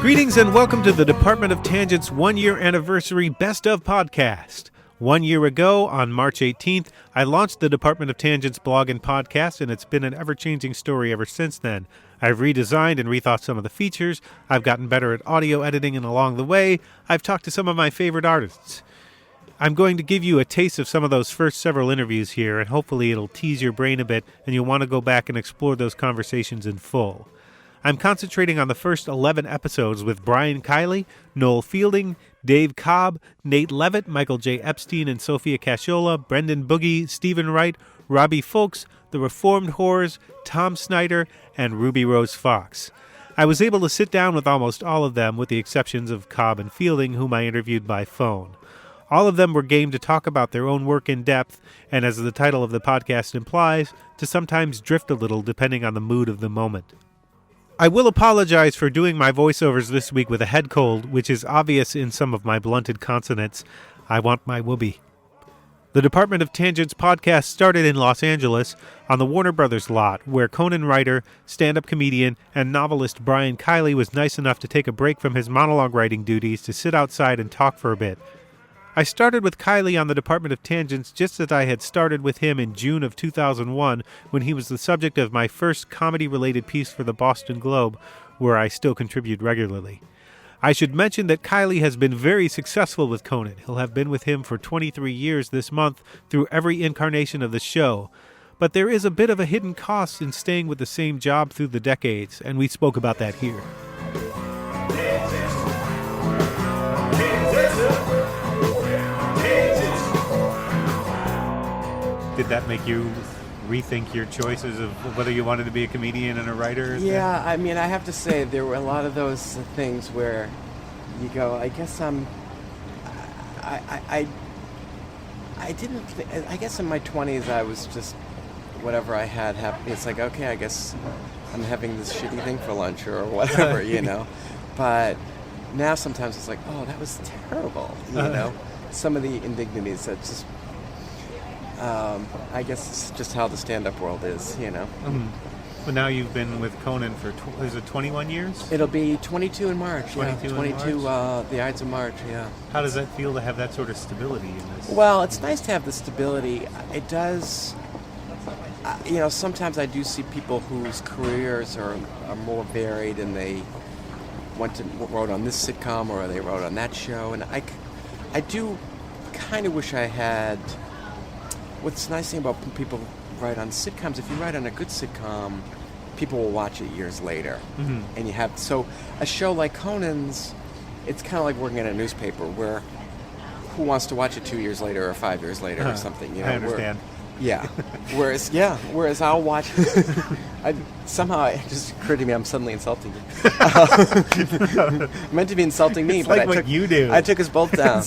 Greetings and welcome to the Department of Tangent's 1-year anniversary Best of podcast. 1 year ago, on March 18th, I launched the Department of Tangent's blog and podcast, and it's been an ever-changing story ever since then. I've redesigned and rethought some of the features, I've gotten better at audio editing, and along the way, I've talked to some of my favorite artists. I'm going to give you a taste of some of those first several interviews here, and hopefully it'll tease your brain a bit, and you'll want to go back and explore those conversations in full. I'm concentrating on the first 11 episodes with Brian Kiley, Noel Fielding, Dave Cobb, Nate Levitt, Michael J. Epstein and Sophia Casciola, Brendan Boogie, Stephen Wright, Robbie Folks, The Reformed Whores, Tom Snyder, and Ruby Rose Fox. I was able to sit down with almost all of them with the exceptions of Cobb and Fielding, whom I interviewed by phone. All of them were game to talk about their own work in depth, and as the title of the podcast implies, to sometimes drift a little depending on the mood of the moment. I will apologize for doing my voiceovers this week with a head cold, which is obvious in some of my blunted consonants. I want my whoopee. The Department of Tangent's podcast started in Los Angeles on the Warner Brothers lot, where Conan writer, stand-up comedian, and novelist Brian Kiley was nice enough to take a break from his monologue writing duties to sit outside and talk for a bit. I started with Kiley on the Department of Tangents just as I had started with him in June of 2001 when he was the subject of my first comedy-related piece for the Boston Globe, where I still contribute regularly. I should mention that Kiley has been very successful with Conan. He'll have been with him for 23 years this month through every incarnation of the show. But there is a bit of a hidden cost in staying with the same job through the decades, and we spoke about that here. Did that make you rethink your choices of whether you wanted to be a comedian and a writer? Yeah, I mean, I have to say there were a lot of those things where you go, I guess I didn't, I guess in my 20s I was just, whatever I had happened, it's like, okay, I guess I'm having this shitty thing for lunch or whatever, you know. But now sometimes it's like, oh, that was terrible, you know. Some of the indignities that just, I guess it's just how the stand-up world is, you know. Well, now you've been with Conan for, is it 21 years? It'll be 22 in March. 22 the Ides of March, yeah. How does that feel to have that sort of stability in this? Well, it's nice to have the stability. It does, you know, sometimes I do see people whose careers are more varied and they wrote on this sitcom or they wrote on that show. And I do kind of wish I had... What's the nice thing about people write on sitcoms, if you write on a good sitcom, people will watch it years later. Mm-hmm. And you have, so a show like Conan's, it's kind of like working at a newspaper where who wants to watch it 2 years later or 5 years later or something, you know? I understand. Whereas I'll watch, somehow it just occurred to me I'm suddenly insulting you. Meant to be insulting me, it's but like what you do. I took us both down.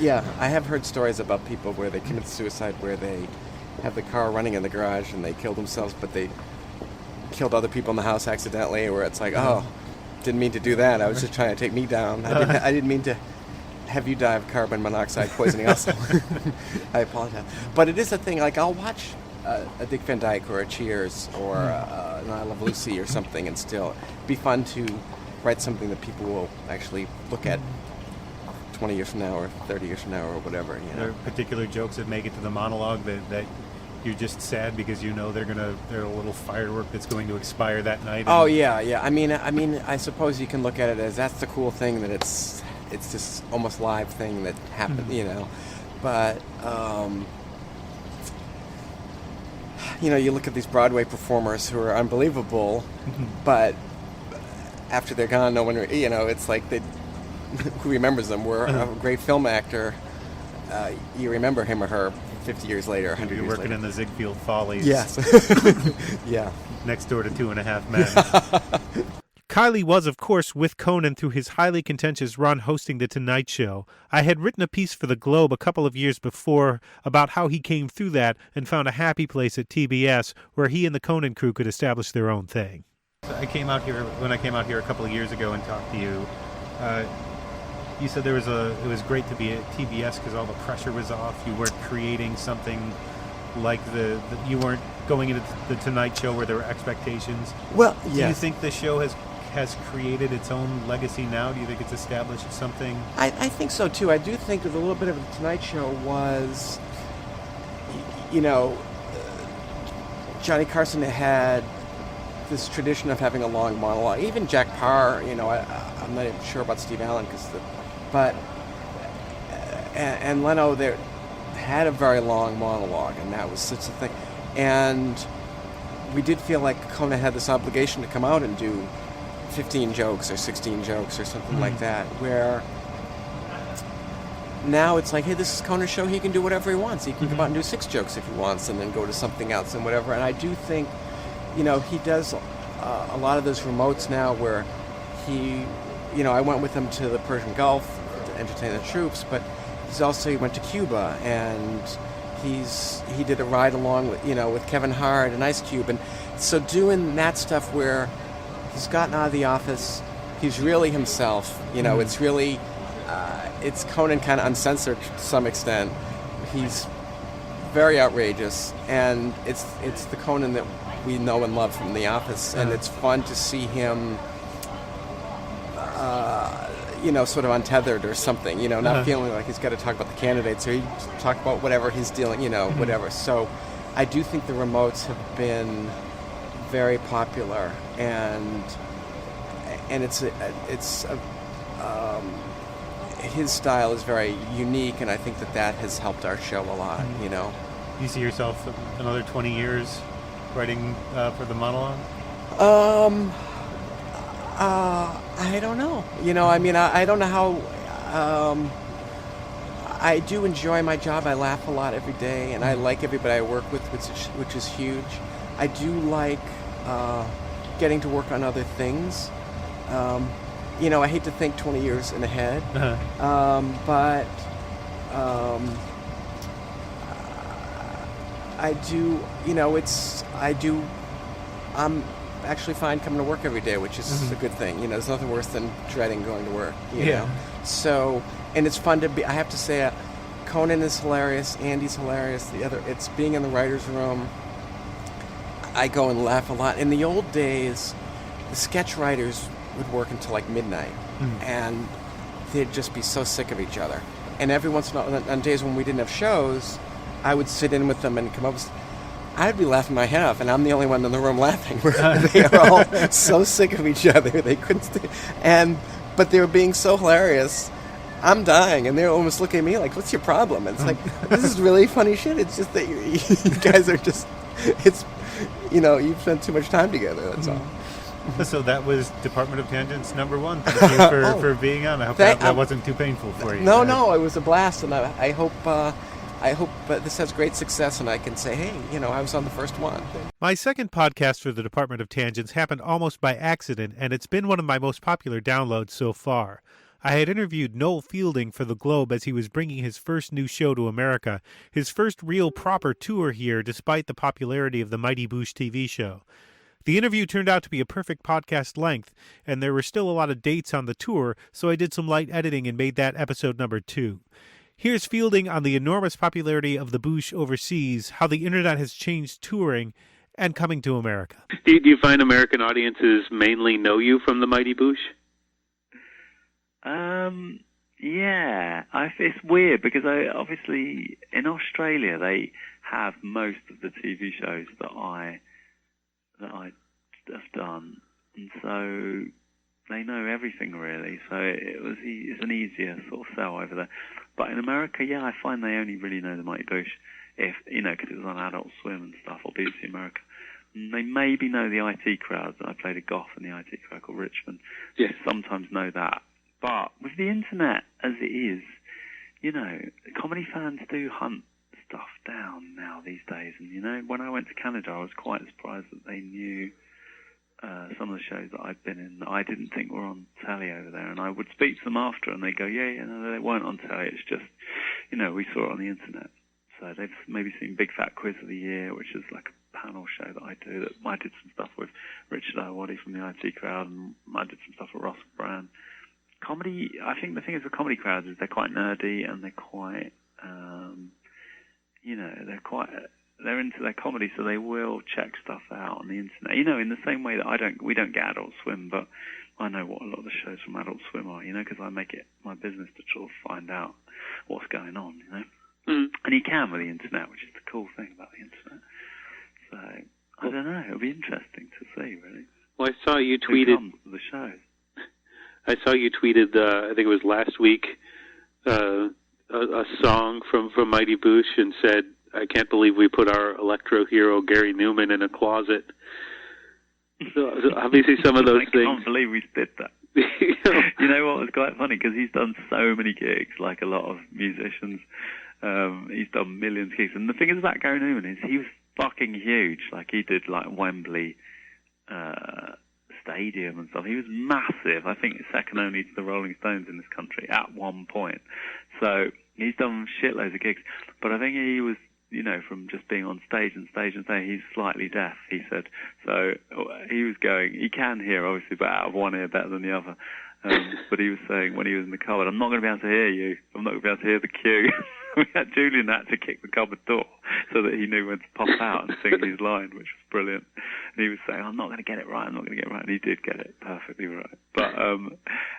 Yeah, I have heard stories about people where they commit suicide, where they have the car running in the garage and they kill themselves, but they killed other people in the house accidentally, where it's like, oh, didn't mean to do that. I was just trying to take me down. I didn't mean to have you die of carbon monoxide poisoning also. I apologize. But it is a thing, like I'll watch a Dick Van Dyke or a Cheers or an I Love Lucy or something, and still be fun to write something that people will actually look at 20 years from now or 30 years from now or whatever, you know. Are there particular jokes that make it to the monologue that you're just sad because you know they're a little firework that's going to expire that night? Oh yeah. I mean, I suppose you can look at it as that's the cool thing, that it's this almost live thing that happened, you know. But you know, you look at these Broadway performers who are unbelievable, but after they're gone, no one, you know, it's like who remembers them? We're a great film actor. You remember him or her 50 years later, 100 years later. You're working in the Ziegfeld Follies. Yes. Yeah. Next door to 2.5 Men. Kiley was, of course, with Conan through his highly contentious run hosting The Tonight Show. I had written a piece for the Globe a couple of years before about how he came through that and found a happy place at TBS where he and the Conan crew could establish their own thing. When I came out here a couple of years ago and talked to you, you said it was great to be at TBS because all the pressure was off. You weren't creating something like the you weren't going into the Tonight Show where there were expectations. Well, Do you think the show has created its own legacy now? Do you think it's established something? I think so too. I do think that a little bit of the Tonight Show was, Johnny Carson had this tradition of having a long monologue. Even Jack Parr, I'm not even sure about Steve Allen, and Leno there had a very long monologue, and that was such a thing. And we did feel like Conan had this obligation to come out and do 15 jokes or 16 jokes or something like that, where now it's like, hey, this is Conan's show, he can do whatever he wants. He can come out and do 6 jokes if he wants and then go to something else and whatever. And I do think, he does a lot of those remotes now where he, I went with him to the Persian Gulf to entertain the troops, but he went to Cuba, and he did a ride along with Kevin Hart and Ice Cube. And so doing that stuff where he's gotten out of the office, he's really himself, it's really, it's Conan kind of uncensored to some extent. He's very outrageous, and it's the Conan that we know and love from The Office, and it's fun to see him, sort of untethered or something, not feeling like he's got to talk about the candidates, or he talk about whatever he's dealing, whatever. So I do think the remotes have been very popular, and his style is very unique, and I think that has helped our show a lot, Do you see yourself another 20 years writing for the monologue? I don't know. I don't know how. I do enjoy my job. I laugh a lot every day, and I like everybody I work with, which is huge. I do like getting to work on other things. I hate to think 20 years in ahead, but I do. I'm actually fine coming to work every day, which is a good thing. There's nothing worse than dreading going to work. You know? So, and it's fun to be. I have to say, Conan is hilarious. Andy's hilarious. It's being in the writers' room. I go and laugh a lot. In the old days, the sketch writers would work until like midnight, and they'd just be so sick of each other. And every once in a while, on days when we didn't have shows, I would sit in with them and come up with. I'd be laughing my head off, and I'm the only one in the room laughing. They are all so sick of each other, they couldn't stay. But they were being so hilarious. I'm dying, and they're almost looking at me like, "What's your problem?" And it's like, this is really funny shit. It's just that you guys are just, you've spent too much time together. That's all. So that was Department of Tangents number 1. Thank you for being on. I hope that wasn't too painful for you. No, it was a blast, and I hope this has great success, and I can say, hey, I was on the first one. My second podcast for the Department of Tangents happened almost by accident, and it's been one of my most popular downloads so far. I had interviewed Noel Fielding for the Globe as he was bringing his first new show to America, his first real proper tour here despite the popularity of the Mighty Boosh TV show. The interview turned out to be a perfect podcast length, and there were still a lot of dates on the tour, so I did some light editing and made that episode number 2. Here's Fielding on the enormous popularity of the Boosh overseas, how the internet has changed touring, and coming to America. Do you find American audiences mainly know you from the Mighty Boosh? Yeah. It's weird because obviously in Australia they have most of the TV shows that I have done, and so they know everything really. So it's an easier sort of sell over there. But in America, I find they only really know the Mighty Boosh if because it was on Adult Swim and stuff, or BBC America. And they maybe know the IT crowd. I played a goth in the IT crowd called Richmond. So sometimes know that. But with the internet as it is, comedy fans do hunt stuff down now these days. And when I went to Canada, I was quite surprised that they knew some of the shows that I'd been in that I didn't think were on telly over there. And I would speak to them after, and they'd go, no, they weren't on telly. It's just, we saw it on the internet. So they've maybe seen Big Fat Quiz of the Year, which is like a panel show that I do. That I did some stuff with Richard Iowati from the IT crowd, and I did some stuff with Ross Brand. Comedy, I think the thing is with comedy crowds is they're quite nerdy, and they're quite, they're into their comedy, so they will check stuff out on the internet. You know, in the same way that we don't get Adult Swim, but I know what a lot of the shows from Adult Swim are, you know, because I make it my business to sort of find out what's going on, you know. Mm. And you can with the internet, which is the cool thing about the internet. So, I don't know, it'll be interesting to see, really. Well, I saw you tweeted... Who comes to the shows. I saw you tweeted, I think it was last week, a song from Mighty Boosh, and said, "I can't believe we put our electro hero Gary Newman in a closet." So obviously some of those I things... can't believe we did that. You know what was quite funny? Because he's done so many gigs, like a lot of musicians. He's done millions of gigs. And the thing is about Gary Newman is he was fucking huge. Like, he did, like, Wembley Stadium and stuff. He was massive. I think it's second only to the Rolling Stones in this country at one point. So he's done shitloads of gigs. But I think he was, you know, from just being on stage, he's slightly deaf, he said. So he was going, he can hear, obviously, but out of one ear better than the other. But he was saying when he was in the cupboard, "I'm not going to be able to hear you. I'm not going to be able to hear the cue." Julian had to kick the cupboard door so that he knew when to pop out and sing his line, which was brilliant. And he was saying, "I'm not going to get it right, I'm not going to get it right." And he did get it perfectly right. But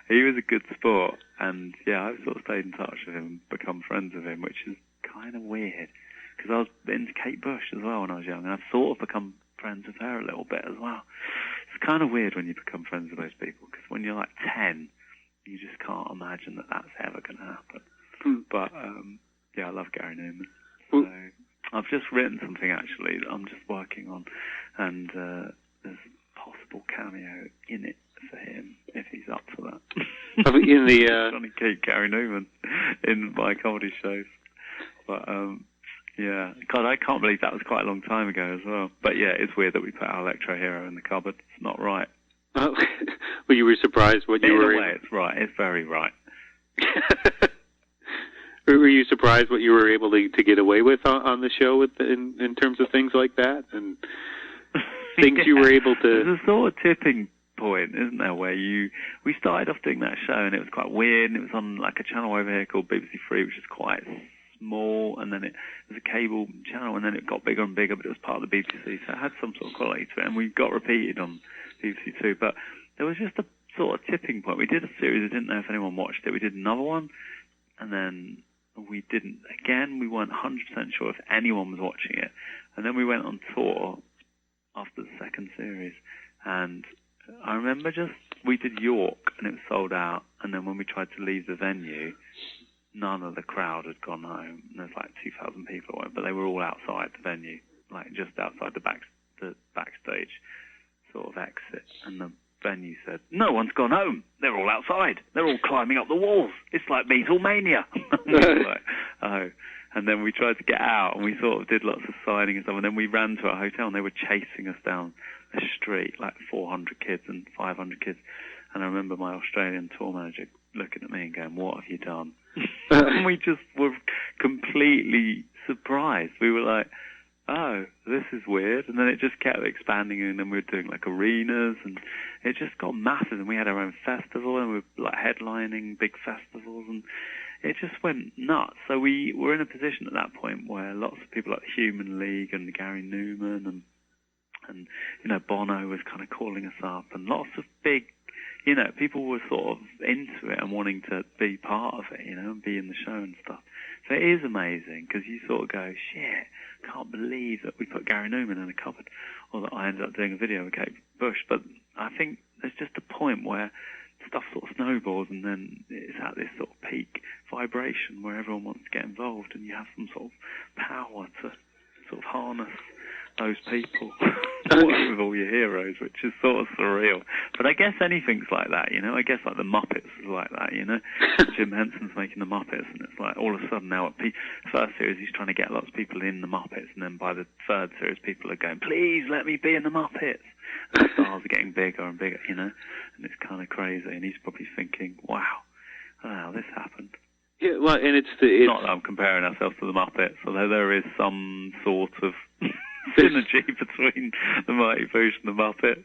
he was a good sport. And, yeah, I've sort of stayed in touch with him and become friends with him, which is kind of weird. Because I was into Kate Bush as well when I was young, and I've sort of become friends with her a little bit as well. It's kind of weird when you become friends with those people, because when you're like 10, you just can't imagine that that's ever going to happen. But, yeah, I love Gary Newman. So I've just written something, actually, that I'm just working on, and there's a possible cameo in it for him, if he's up for that. In the trying to keep Gary Newman in my comedy shows. But, yeah, God, I can't believe that was quite a long time ago as well. But yeah, it's weird that we put our electro hero in the cupboard. It's not right. Well, you were surprised what you were... In a way, it's right. It's very right. Were you surprised what you were able to get away with on the show in terms of things like that? And things you were able to... There's a sort of tipping point, isn't there, where we started off doing that show, and it was quite weird, and it was on like a channel over here called BBC3, which is quite small, and then it was a cable channel, and then it got bigger and bigger, but it was part of the BBC, so it had some sort of quality to it, and we got repeated on BBC2, but there was just a sort of tipping point. We did a series, I didn't know if anyone watched it, we did another one, and then we didn't, again, we weren't 100% sure if anyone was watching it, and then we went on tour after the second series, and I remember we did York, and it was sold out, and then when we tried to leave the venue, none of the crowd had gone home. There's like 2,000 people, but they were all outside the venue, like just outside the backstage sort of exit. And the venue said, "No one's gone home. They're all outside. They're all climbing up the walls. It's like Beatlemania." We were like, oh. And then we tried to get out, and we sort of did lots of signing and stuff. And then we ran to our hotel, and they were chasing us down a street, like 400 kids and 500 kids. And I remember my Australian tour manager looking at me and going, "What have you done?" And we just were completely surprised. We were like, "Oh, this is weird." And then it just kept expanding, and then we were doing like arenas, and it just got massive. And we had our own festival, and we were like headlining big festivals, and it just went nuts. So we were in a position at that point where lots of people like the Human League and Gary Newman and you know, Bono was kind of calling us up, and lots of big, you know, people were sort of into it and wanting to be part of it, you know, and be in the show and stuff. So it is amazing, because you sort of go, shit, can't believe that we put Gary Newman in a cupboard, or that I ended up doing a video with Kate Bush. But I think there's just a point where stuff sort of snowballs, and then it's at this sort of peak vibration where everyone wants to get involved, and you have some sort of power to sort of harness those people with all your heroes, which is sort of surreal. But I guess anything's like that, you know. I guess like the Muppets is like that, you know. Jim Henson's making the Muppets, and it's like all of a sudden now at first series he's trying to get lots of people in the Muppets, and then by the third series people are going, "Please let me be in the Muppets." And the stars are getting bigger and bigger, you know. And it's kind of crazy, and he's probably thinking, "Wow, how this happened." Yeah, well, and it's not that I'm comparing ourselves to the Muppets, although there is some sort of synergy between the Mighty Boosh and the Muppets.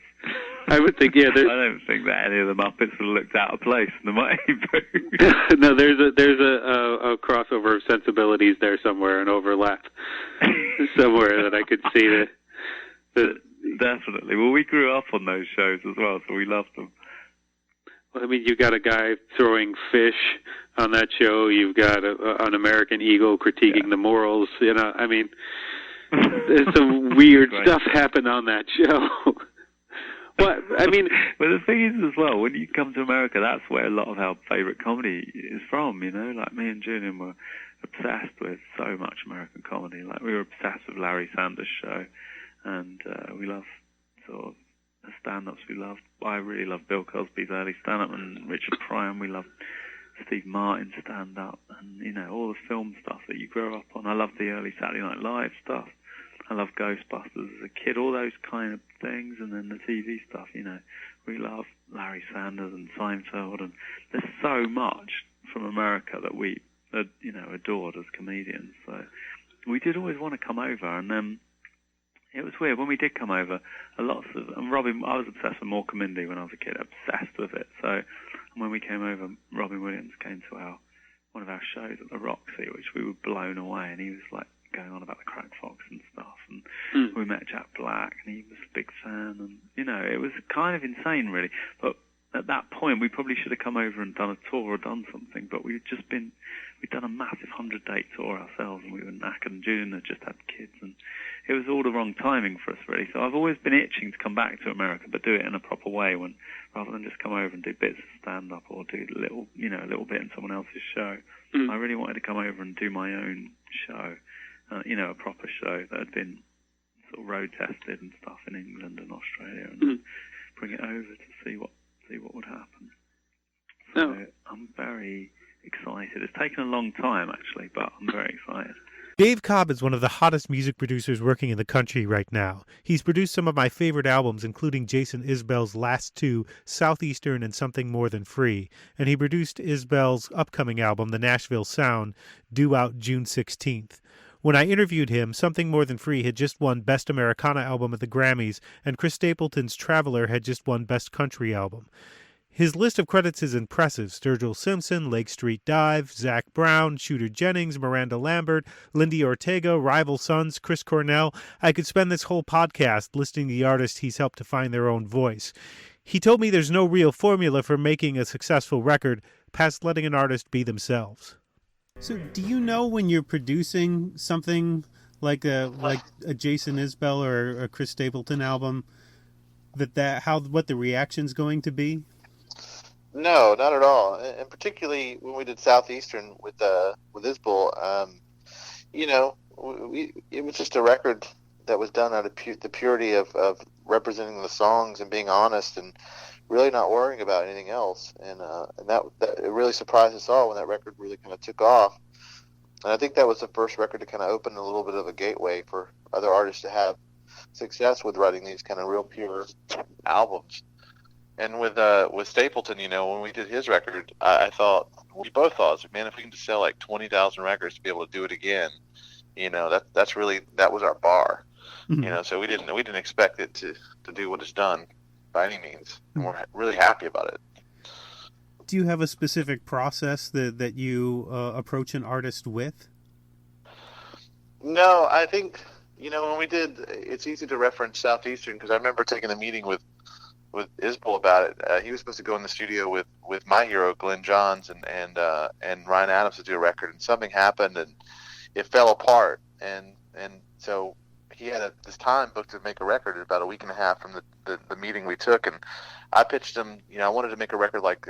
I would think, yeah. I don't think that any of the Muppets would have looked out of place in the Mighty Boo. No, there's a crossover of sensibilities there somewhere, an overlap somewhere that I could see. Definitely. Well, we grew up on those shows as well, so we loved them. Well, I mean, you've got a guy throwing fish on that show. You've got an American Eagle critiquing the morals. You know, I mean, there's some weird stuff happen on that show. Well, I mean, but the thing is as well, when you come to America, that's where a lot of our favourite comedy is from. You know, like me and Julian were obsessed with so much American comedy. Like we were obsessed with Larry Sanders' show, and we love sort of the stand-ups. I really love Bill Cosby's early stand-up and Richard Pryor. We love Steve Martin's stand-up, and you know all the film stuff that you grow up on. I love the early Saturday Night Live stuff. I love Ghostbusters as a kid, all those kind of things, and then the TV stuff. You know, we love Larry Sanders and Seinfeld, and there's so much from America that we, adored as comedians. So we did always want to come over, and it was weird when we did come over. And Robin, I was obsessed with Mork and Mindy when I was a kid, obsessed with it. So when we came over, Robin Williams came to one of our shows at the Roxy, which we were blown away, and he was like going on about the Crack Fox and stuff, and we met Jack Black, and he was a big fan, and you know it was kind of insane, really. But at that point, we probably should have come over and done a tour or done something. But we'd done a massive 100-date tour ourselves, and we were knackered, and Julian had just had kids, and it was all the wrong timing for us, really. So I've always been itching to come back to America, but do it in a proper way, rather than just come over and do bits of stand-up or do a little bit in someone else's show. I really wanted to come over and do my own show. A proper show that had been sort of road tested and stuff in England and Australia, and bring it over to see what would happen. So I'm very excited. It's taken a long time, actually, but I'm very excited. Dave Cobb is one of the hottest music producers working in the country right now. He's produced some of my favorite albums, including Jason Isbell's last two, Southeastern and Something More Than Free, and he produced Isbell's upcoming album, The Nashville Sound, due out June 16th. When I interviewed him, Something More Than Free had just won Best Americana Album at the Grammys, and Chris Stapleton's Traveler had just won Best Country Album. His list of credits is impressive. Sturgill Simpson, Lake Street Dive, Zach Brown, Shooter Jennings, Miranda Lambert, Lindy Ortega, Rival Sons, Chris Cornell. I could spend this whole podcast listing the artists he's helped to find their own voice. He told me there's no real formula for making a successful record past letting an artist be themselves. So do you know when you're producing something like a Jason Isbell or a Chris Stapleton album what the reaction's going to be? No, not at all. And particularly when we did Southeastern with Isbell, it was just a record that was done out of the purity of representing the songs and being honest and really not worrying about anything else. And that it really surprised us all when that record really kind of took off. And I think that was the first record to kind of open a little bit of a gateway for other artists to have success with writing these kind of real pure albums. And with Stapleton, when we did his record, we both thought, man, if we can just sell like 20,000 records to be able to do it again, that was our bar. Mm-hmm. So we didn't expect it to do what it's done by any means, and we're really happy about it. Do you have a specific process that you approach an artist with? No, I think when we did, it's easy to reference Southeastern because I remember taking a meeting with Isbell about it. He was supposed to go in the studio with my hero Glenn Johns and Ryan Adams to do a record, and something happened and it fell apart, and so he had this time booked to make a record about a week and a half from the meeting we took, and I pitched him, I wanted to make a record like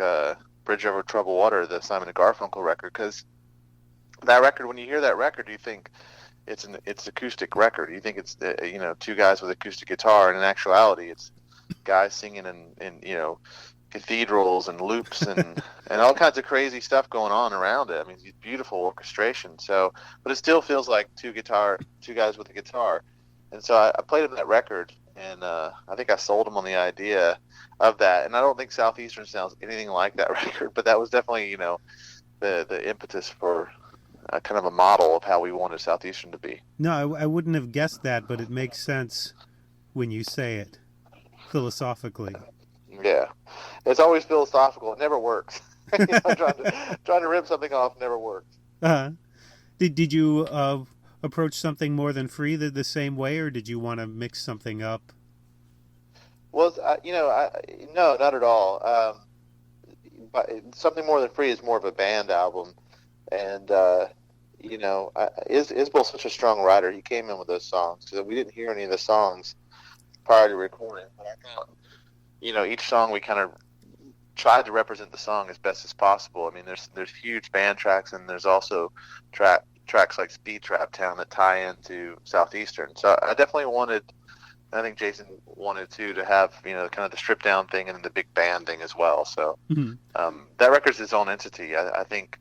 Bridge Over Troubled Water, the Simon & Garfunkel record, because that record, when you hear that record, you think it's acoustic record. You think it's two guys with acoustic guitar, and in actuality, it's guys singing in cathedrals and loops and all kinds of crazy stuff going on around it. I mean, it's beautiful orchestration. So, but it still feels like two guys with a guitar. And so I played him that record, and I think I sold him on the idea of that. And I don't think Southeastern sounds anything like that record, but that was definitely the impetus for kind of a model of how we wanted Southeastern to be. No, I wouldn't have guessed that, but it makes sense when you say it. philosophically. Yeah, it's always philosophical. It never works. Trying to rip something off never works. Did you approach something more than free the same way, or did you want to mix something up? Well, no, not at all. But something more than free is more of a band album, and Isbell's such a strong writer. He came in with those songs because we didn't hear any of the songs prior to recording. But I thought, each song we kind of tried to represent the song as best as possible. I mean, there's huge band tracks, and there's also tracks like Speed Trap Town that tie into Southeastern. So I definitely wanted, I think Jason wanted to have, kind of the stripped down thing and the big band thing as well. So that record's his own entity. I think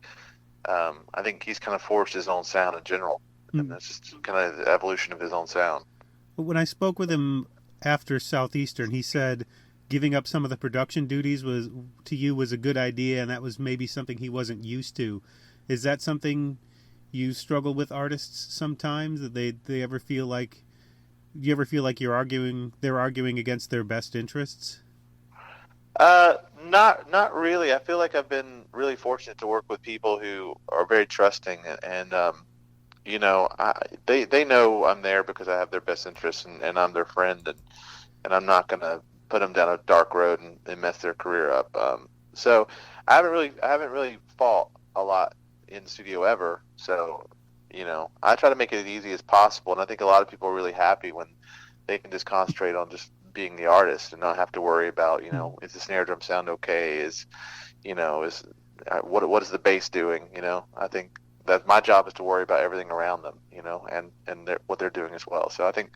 he's kind of forged his own sound in general, and that's just kind of the evolution of his own sound. When I spoke with him after Southeastern, he said giving up some of the production duties was a good idea, and that was maybe something he wasn't used to. Is that something you struggle with artists sometimes? That they ever feel like, do you ever feel like they're arguing against their best interests? Not really. I feel like I've been really fortunate to work with people who are very trusting, and they know I'm there because I have their best interests, and I'm their friend, and I'm not gonna put them down a dark road and mess their career up. So I haven't really fought a lot in the studio ever. So I try to make it as easy as possible, and I think a lot of people are really happy when they can just concentrate on just being the artist and not have to worry about is the snare drum sound okay? What is the bass doing? I think that my job is to worry about everything around them, and what they're doing as well. So I think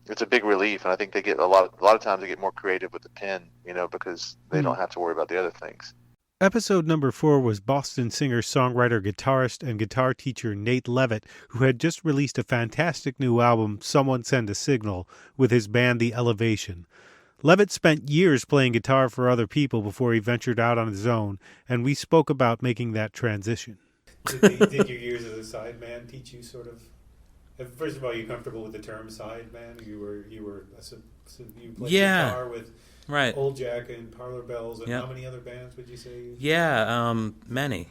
it's a big relief, and I think they get a lot of times they get more creative with the pen, because they don't have to worry about the other things. Episode number 4 was Boston singer, songwriter, guitarist, and guitar teacher Nate Levitt, who had just released a fantastic new album, Someone Send a Signal, with his band The Elevation. Levitt spent years playing guitar for other people before he ventured out on his own, and we spoke about making that transition. Did your years as a sideman teach you sort of? First of all, are you comfortable with the term sideman? You played guitar with Old Jack and Parlor Bells, and how many other bands would you say? Many.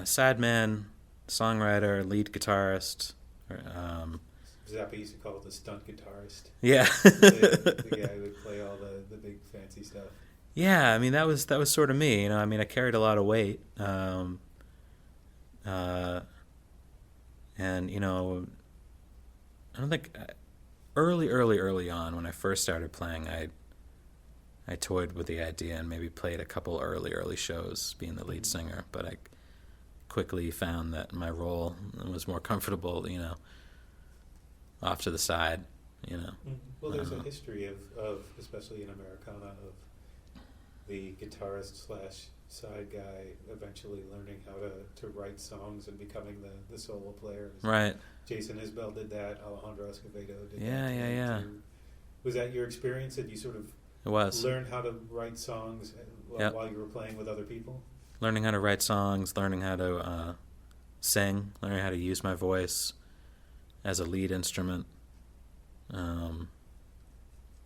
Sideman, songwriter, lead guitarist. Zappa used to call it the stunt guitarist. Yeah, the guy who would play all the big fancy stuff. Yeah, I mean that was sort of me. I carried a lot of weight. And I don't think early on when I first started playing, I toyed with the idea and maybe played a couple early shows being the lead singer, but I quickly found that my role was more comfortable, off to the side, Well, there's a history of especially in Americana, of the guitarist / side guy eventually learning how to write songs and becoming the solo player. Right. Jason Isbell did that. Alejandro Escovedo did that. Yeah. Was that your experience? Did you sort of learn how to write songs while you were playing with other people? Learning how to write songs, learning how to sing, learning how to use my voice as a lead instrument.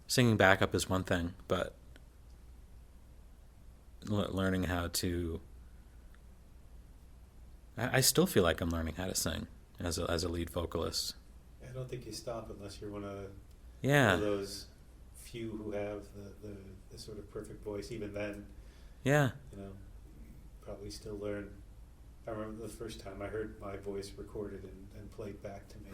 Singing backup is one thing, but learning how to... I still feel like I'm learning how to sing as a lead vocalist. I don't think you stop unless you're one of those few who have the sort of perfect voice. Even then, you probably still learn. I remember the first time I heard my voice recorded and played back to me.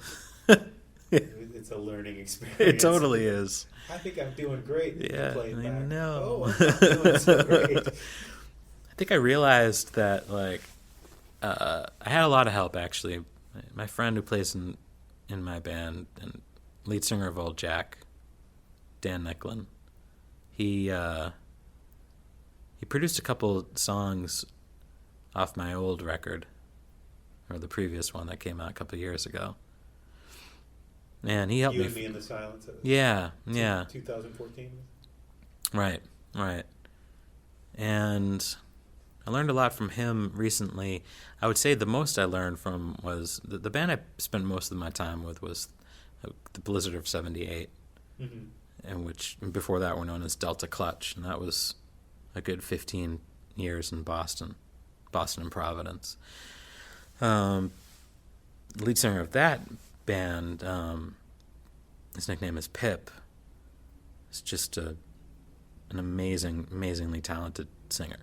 It's a learning experience. It totally is. I think I'm doing great. Yeah, I know. Oh, I'm not doing so great. I think I realized that I had a lot of help actually. My friend who plays in my band and lead singer of Old Jack, Dan Nicklin, he produced a couple songs off my old record, or the previous one that came out a couple years ago. And he helped me. You and Me in the Silence. Yeah. 2014. Right. And I learned a lot from him recently. I would say the most I learned from was the band I spent most of my time with was the Blizzard of '78, and which before that were known as Delta Clutch, and that was a good 15 years in Boston and Providence. The lead singer of that band, his nickname is Pip. Is just an amazingly talented singer,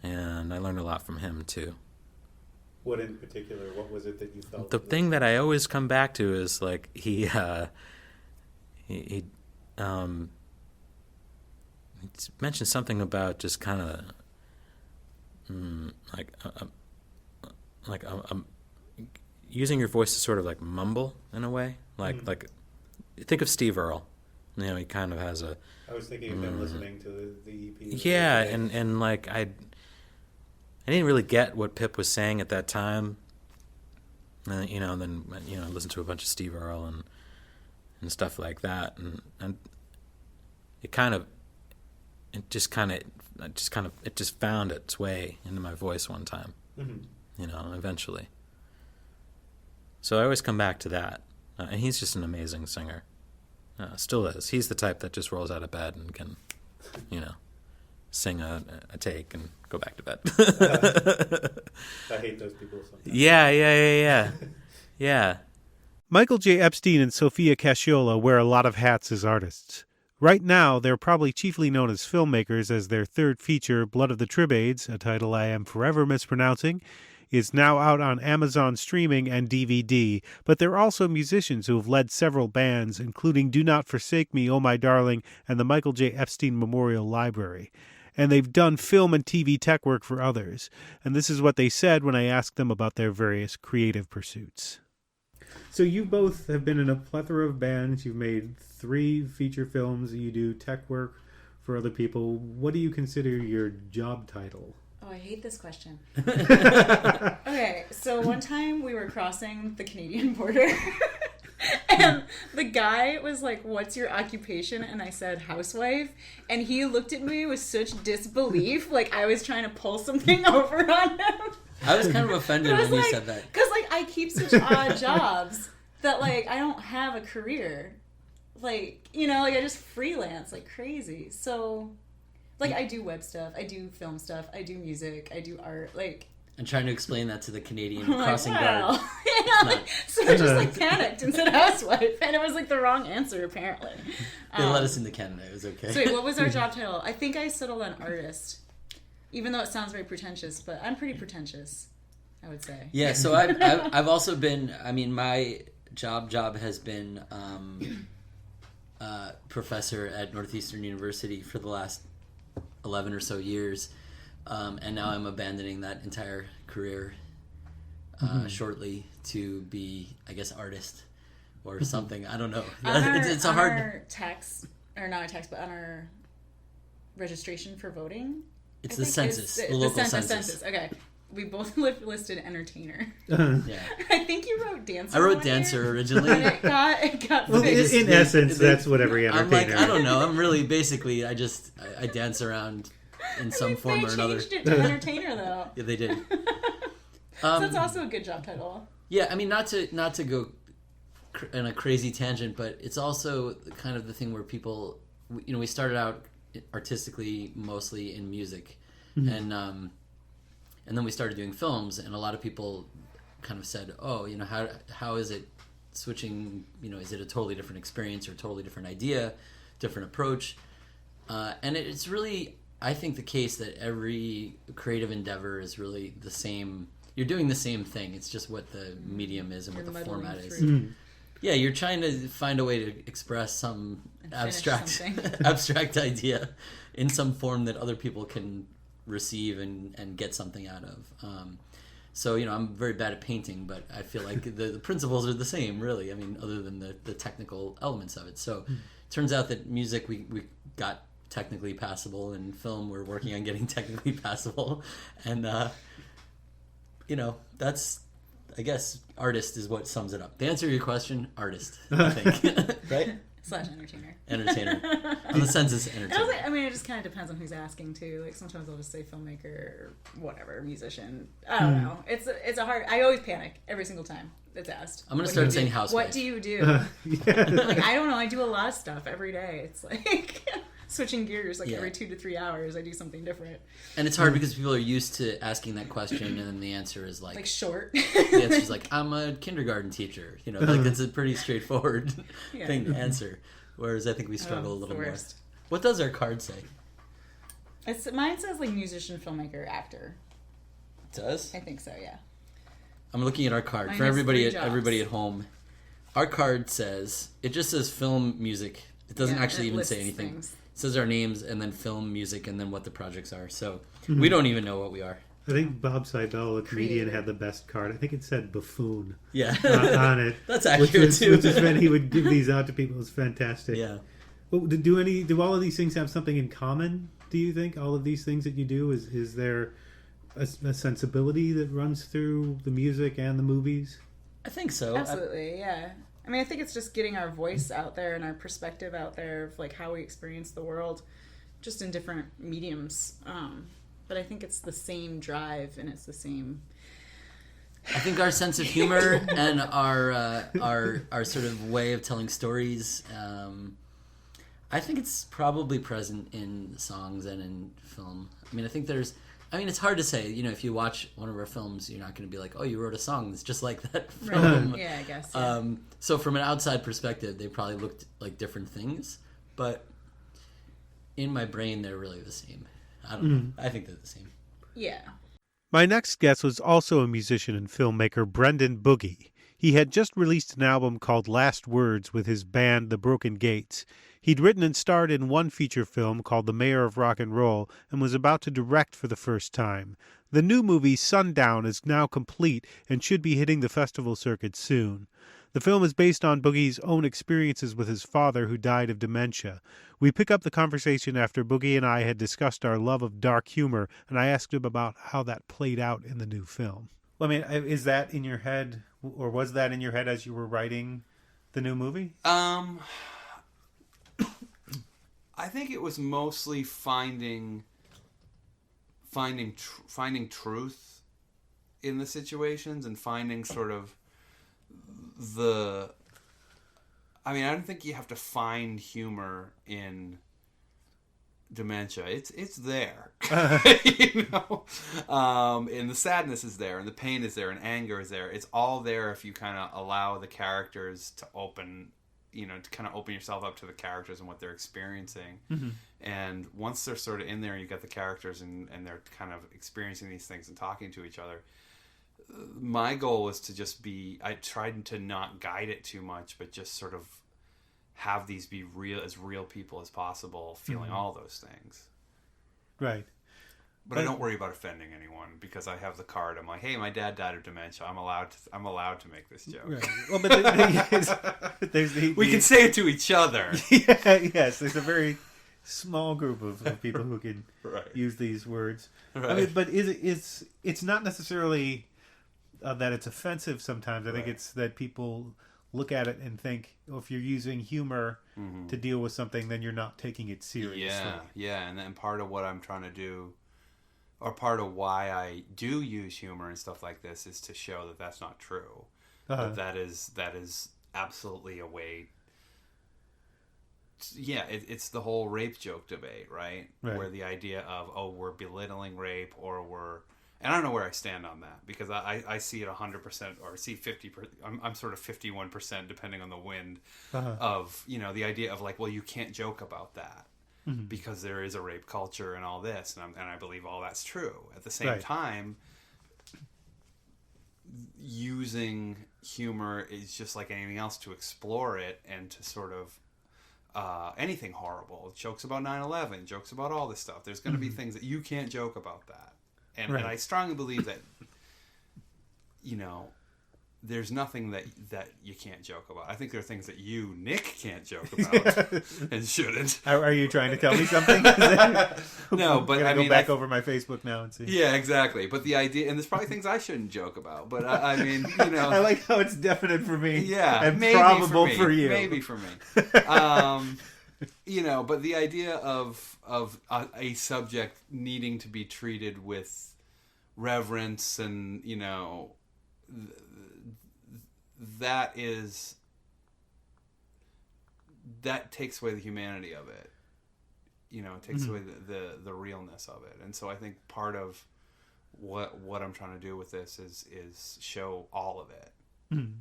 and I learned a lot from him too. What in particular? What was it that you felt? The thing that I always come back to is like he mentioned something about just kind of using your voice to sort of like mumble in a way, like think of Steve Earle. You know, he kind of has a. I was thinking of him listening to the EP. Yeah, and like I didn't really get what Pip was saying at that time. You know, and then listen to a bunch of Steve Earle and stuff like that, and it just found its way into my voice one time. You know, eventually. So I always come back to that, and he's just an amazing singer. Still is. He's the type that just rolls out of bed and can, sing a take and go back to bed. I hate those people sometimes. Yeah. Michael J. Epstein and Sophia Casciola wear a lot of hats as artists. Right now, they're probably chiefly known as filmmakers, as their third feature, Blood of the Tribades, a title I am forever mispronouncing, is now out on Amazon streaming and DVD, but they're also musicians who have led several bands, including Do Not Forsake Me, Oh My Darling, and the Michael J. Epstein Memorial Library. And they've done film and TV tech work for others. And this is what they said when I asked them about their various creative pursuits. So you both have been in a plethora of bands. You've made 3 feature films. You do tech work for other people. What do you consider your job title? Oh, I hate this question. Okay, so one time we were crossing the Canadian border and the guy was like, "What's your occupation?" And I said, "Housewife." And he looked at me with such disbelief, like I was trying to pull something over on him. I was kind of offended when you said that. Because like I keep such odd jobs that like I don't have a career. Like, like I just freelance like crazy. So... like, I do web stuff, I do film stuff, I do music, I do art, like... And trying to explain that to the Canadian crossing guard. So I just, like, panicked and said housewife, and it was, like, the wrong answer, apparently. They let us into Canada, it was okay. So wait, what was our job title? I think I settled on artist, even though it sounds very pretentious, but I'm pretty pretentious, I would say. Yeah, so I've also been, my job has been professor at Northeastern University for the last 11 or so years, and now I'm abandoning that entire career shortly to be, I guess, artist or something. I don't know. It's a hard... our text, or not our text, but on our registration for voting. It's the census, the local census. Okay. We both listed entertainer. Yeah. I think you wrote dancer. I wrote dancer originally. And it got well, in essence, that's what every entertainer. I'm like, I don't know. I'm really basically, I dance around in some form or another. They changed it to entertainer, though. Yeah, they did. So that's also a good job title. Yeah, not to go in a crazy tangent, but it's also kind of the thing where people, we started out artistically mostly in music, and then we started doing films, and a lot of people kind of said, "Oh, how is it switching? Is it a totally different experience or a totally different idea, different approach?" And it's really, I think, the case that every creative endeavor is really the same. You're doing the same thing. It's just what the medium is and what the format is. Yeah, you're trying to find a way to express some abstract idea in some form that other people can receive and get something out of. So I'm very bad at painting, but I feel like the principles are the same, really. Other than the technical elements of it. So it turns out that music we got technically passable, and film we're working on getting technically passable, and that's, I guess, artist is what sums it up. To answer your question, artist, I think. Right? / entertainer. Entertainer. On the census, And entertainer. I mean, it just kind of depends on who's asking too. Like sometimes I'll just say filmmaker or whatever, musician. I don't know. It's a hard. I always panic every single time it's asked. I'm gonna start saying housewife. What do you do? Like I don't know. I do a lot of stuff every day. It's like switching gears. Like every 2 to 3 hours, I do something different. And it's hard because people are used to asking that question, and then the answer is like short. The answer is like, I'm a kindergarten teacher. You know, like it's a pretty straightforward thing to answer. Whereas I think we struggle a little more. What does our card say? Mine says like musician, filmmaker, actor. It does? I think so. Yeah. I'm looking at our card. Mine For has everybody 3 at home. Our card says, it just says film, music. It doesn't actually even say anything. Things. It says our names and then film, music, and then what the projects are. So we don't even know what we are. I think Bob Seidel, a comedian, had the best card. I think it said buffoon Yeah. on it. That's accurate too. Which is when he would give these out to people. It was fantastic. Yeah. Well, do all of these things have something in common, do you think? All of these things that you do? Is there a sensibility that runs through the music and the movies? I think so. Absolutely, yeah. I mean, I think it's just getting our voice out there and our perspective out there of like how we experience the world, just in different mediums. But I think it's the same drive and it's the same. I think our sense of humor and our sort of way of telling stories. I think it's probably present in songs and in film. I mean, it's hard to say. You know, if you watch one of our films, you're not going to be like, "Oh, you wrote a song that's just like that film." Right. Yeah, I guess. Yeah. So from an outside perspective, they probably looked like different things, but in my brain, they're really the same. I don't know. I think they're the same. Yeah. My next guest was also a musician and filmmaker, Brendan Boogie. He had just released an album called Last Words with his band, The Broken Gates. He'd written and starred in one feature film called The Mayor of Rock and Roll and was about to direct for the first time. The new movie, Sundown, is now complete and should be hitting the festival circuit soon. The film is based on Boogie's own experiences with his father, who died of dementia. We pick up the conversation after Boogie and I had discussed our love of dark humor, and I asked him about how that played out in the new film. Well, I mean, is that in your head, or was that in your head as you were writing the new movie? I think it was mostly finding truth in the situations and finding sort of I don't think you have to find humor in dementia. It's there. You know? And the sadness is there, and the pain is there, and anger is there. It's all there if you kind of allow the characters to open yourself up to the characters and what they're experiencing. Mm-hmm. And once they're sort of in there and you get the characters and they're kind of experiencing these things and talking to each other, my goal was to just I tried to not guide it too much, but just sort of have these be real people as possible, feeling all those things. Right. But I don't worry about offending anyone because I have the card. I'm like, hey, my dad died of dementia. I'm allowed to make this joke. Right. Well, but we can say it to each other. Yeah, yes, there's a very small group of people who can use these words. Right. I mean, but it's not necessarily that it's offensive sometimes. I think it's that people look at it and think, if you're using humor to deal with something, then you're not taking it seriously. Yeah, and then part of what I'm trying to do, or part of why I do use humor and stuff like this, is to show that that's not true. That is absolutely a way. It's the whole rape joke debate, right? Where the idea of, we're belittling rape, or and I don't know where I stand on that, because I see it 100% or see 50%. I'm sort of 51% depending on the wind of, the idea of like, well, you can't joke about that because there is a rape culture and all this, and I believe all that's true. At the same time, using humor is just like anything else to explore it and to sort of anything horrible. Jokes about 9/11, jokes about all this stuff. There's going to be things that you can't joke about that. And I strongly believe that, there's nothing that you can't joke about. I think there are things that you, Nick, can't joke about and shouldn't. Are you trying to tell me something? No, but I mean, go back over my Facebook now and see. Yeah, exactly. But the idea, and there's probably things I shouldn't joke about. But I mean, you know, I like how it's definite for me. Yeah, and maybe probable for, me, for you. Maybe for me. You know, but the idea of a subject needing to be treated with reverence and, you know, that takes away the humanity of it. You know, it takes away the realness of it. And so I think part of what I'm trying to do with this is show all of it. Mm-hmm.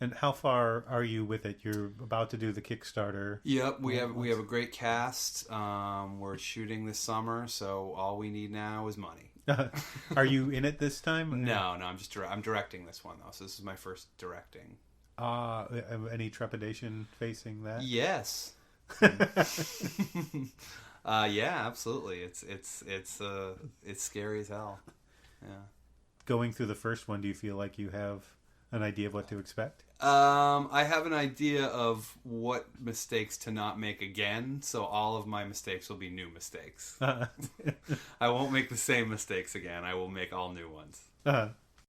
And how far are you with it? You're about to do the Kickstarter. Yep, we have a great cast. We're shooting this summer, so all we need now is money. Are you in it this time? No, I'm directing this one though. So this is my first directing. Any trepidation facing that? Yes. Yeah, absolutely. It's scary as hell. Yeah. Going through the first one, do you feel like you have an idea of what to expect? I have an idea of what mistakes to not make again, so all of my mistakes will be new mistakes. I won't make the same mistakes again. I will make all new ones.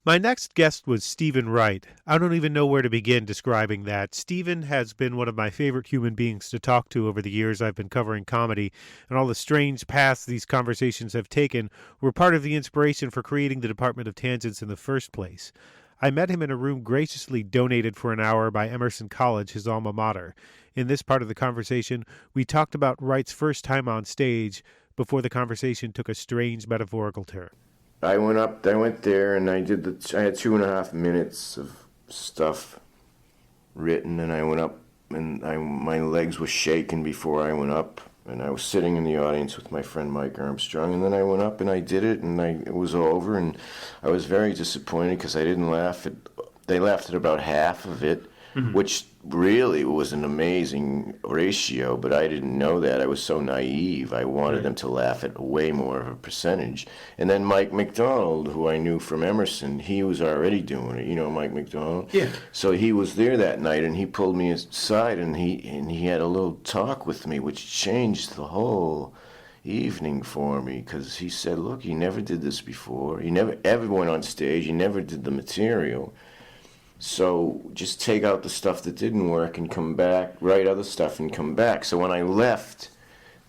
My next guest was Stephen Wright. I don't even know where to begin describing that. Stephen has been one of my favorite human beings to talk to over the years I've been covering comedy, and all the strange paths these conversations have taken were part of the inspiration for creating the Department of Tangents in the first place. I met him in a room graciously donated for an hour by Emerson College, his alma mater. In this part of the conversation, we talked about Wright's first time on stage before the conversation took a strange metaphorical turn. I went there and I had 2.5 minutes of stuff written, and I went up and my legs were shaking before I went up, and I was sitting in the audience with my friend Mike Armstrong, and then I went up and I did it, and it was over, and I was very disappointed because I didn't laugh they laughed at about half of it, which really was an amazing ratio, but I didn't know that. I was so naive. I wanted them to laugh at way more of a percentage. And then Mike McDonald, who I knew from Emerson, he was already doing it. You know Mike McDonald? Yeah. So he was there that night, and he pulled me aside, and he had a little talk with me, which changed the whole evening for me, because he said, look, he never did this before. He never ever went on stage. He never did the material. So just take out the stuff that didn't work and come back, write other stuff and come back. So when I left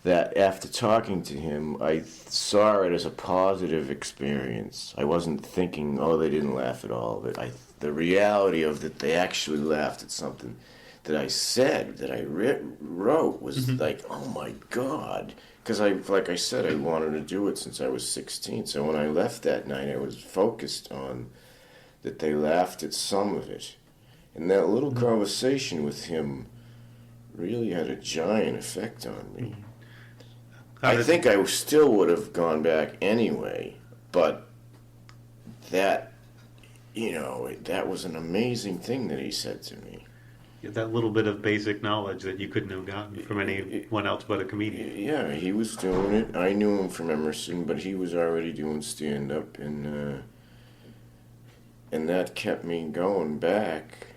that, after talking to him, I saw it as a positive experience. I wasn't thinking, oh, they didn't laugh at all of it. The reality of that they actually laughed at something that I said, that I wrote, was like, oh my God. Because like I said, I wanted to do it since I was 16. So when I left that night, I was focused on that they laughed at some of it. And that little conversation with him really had a giant effect on me. I think I still would have gone back anyway, but that, that was an amazing thing that he said to me. That little bit of basic knowledge that you couldn't have gotten from anyone else but a comedian. Yeah, he was doing it. I knew him from Emerson, but he was already doing stand-up, and that kept me going back.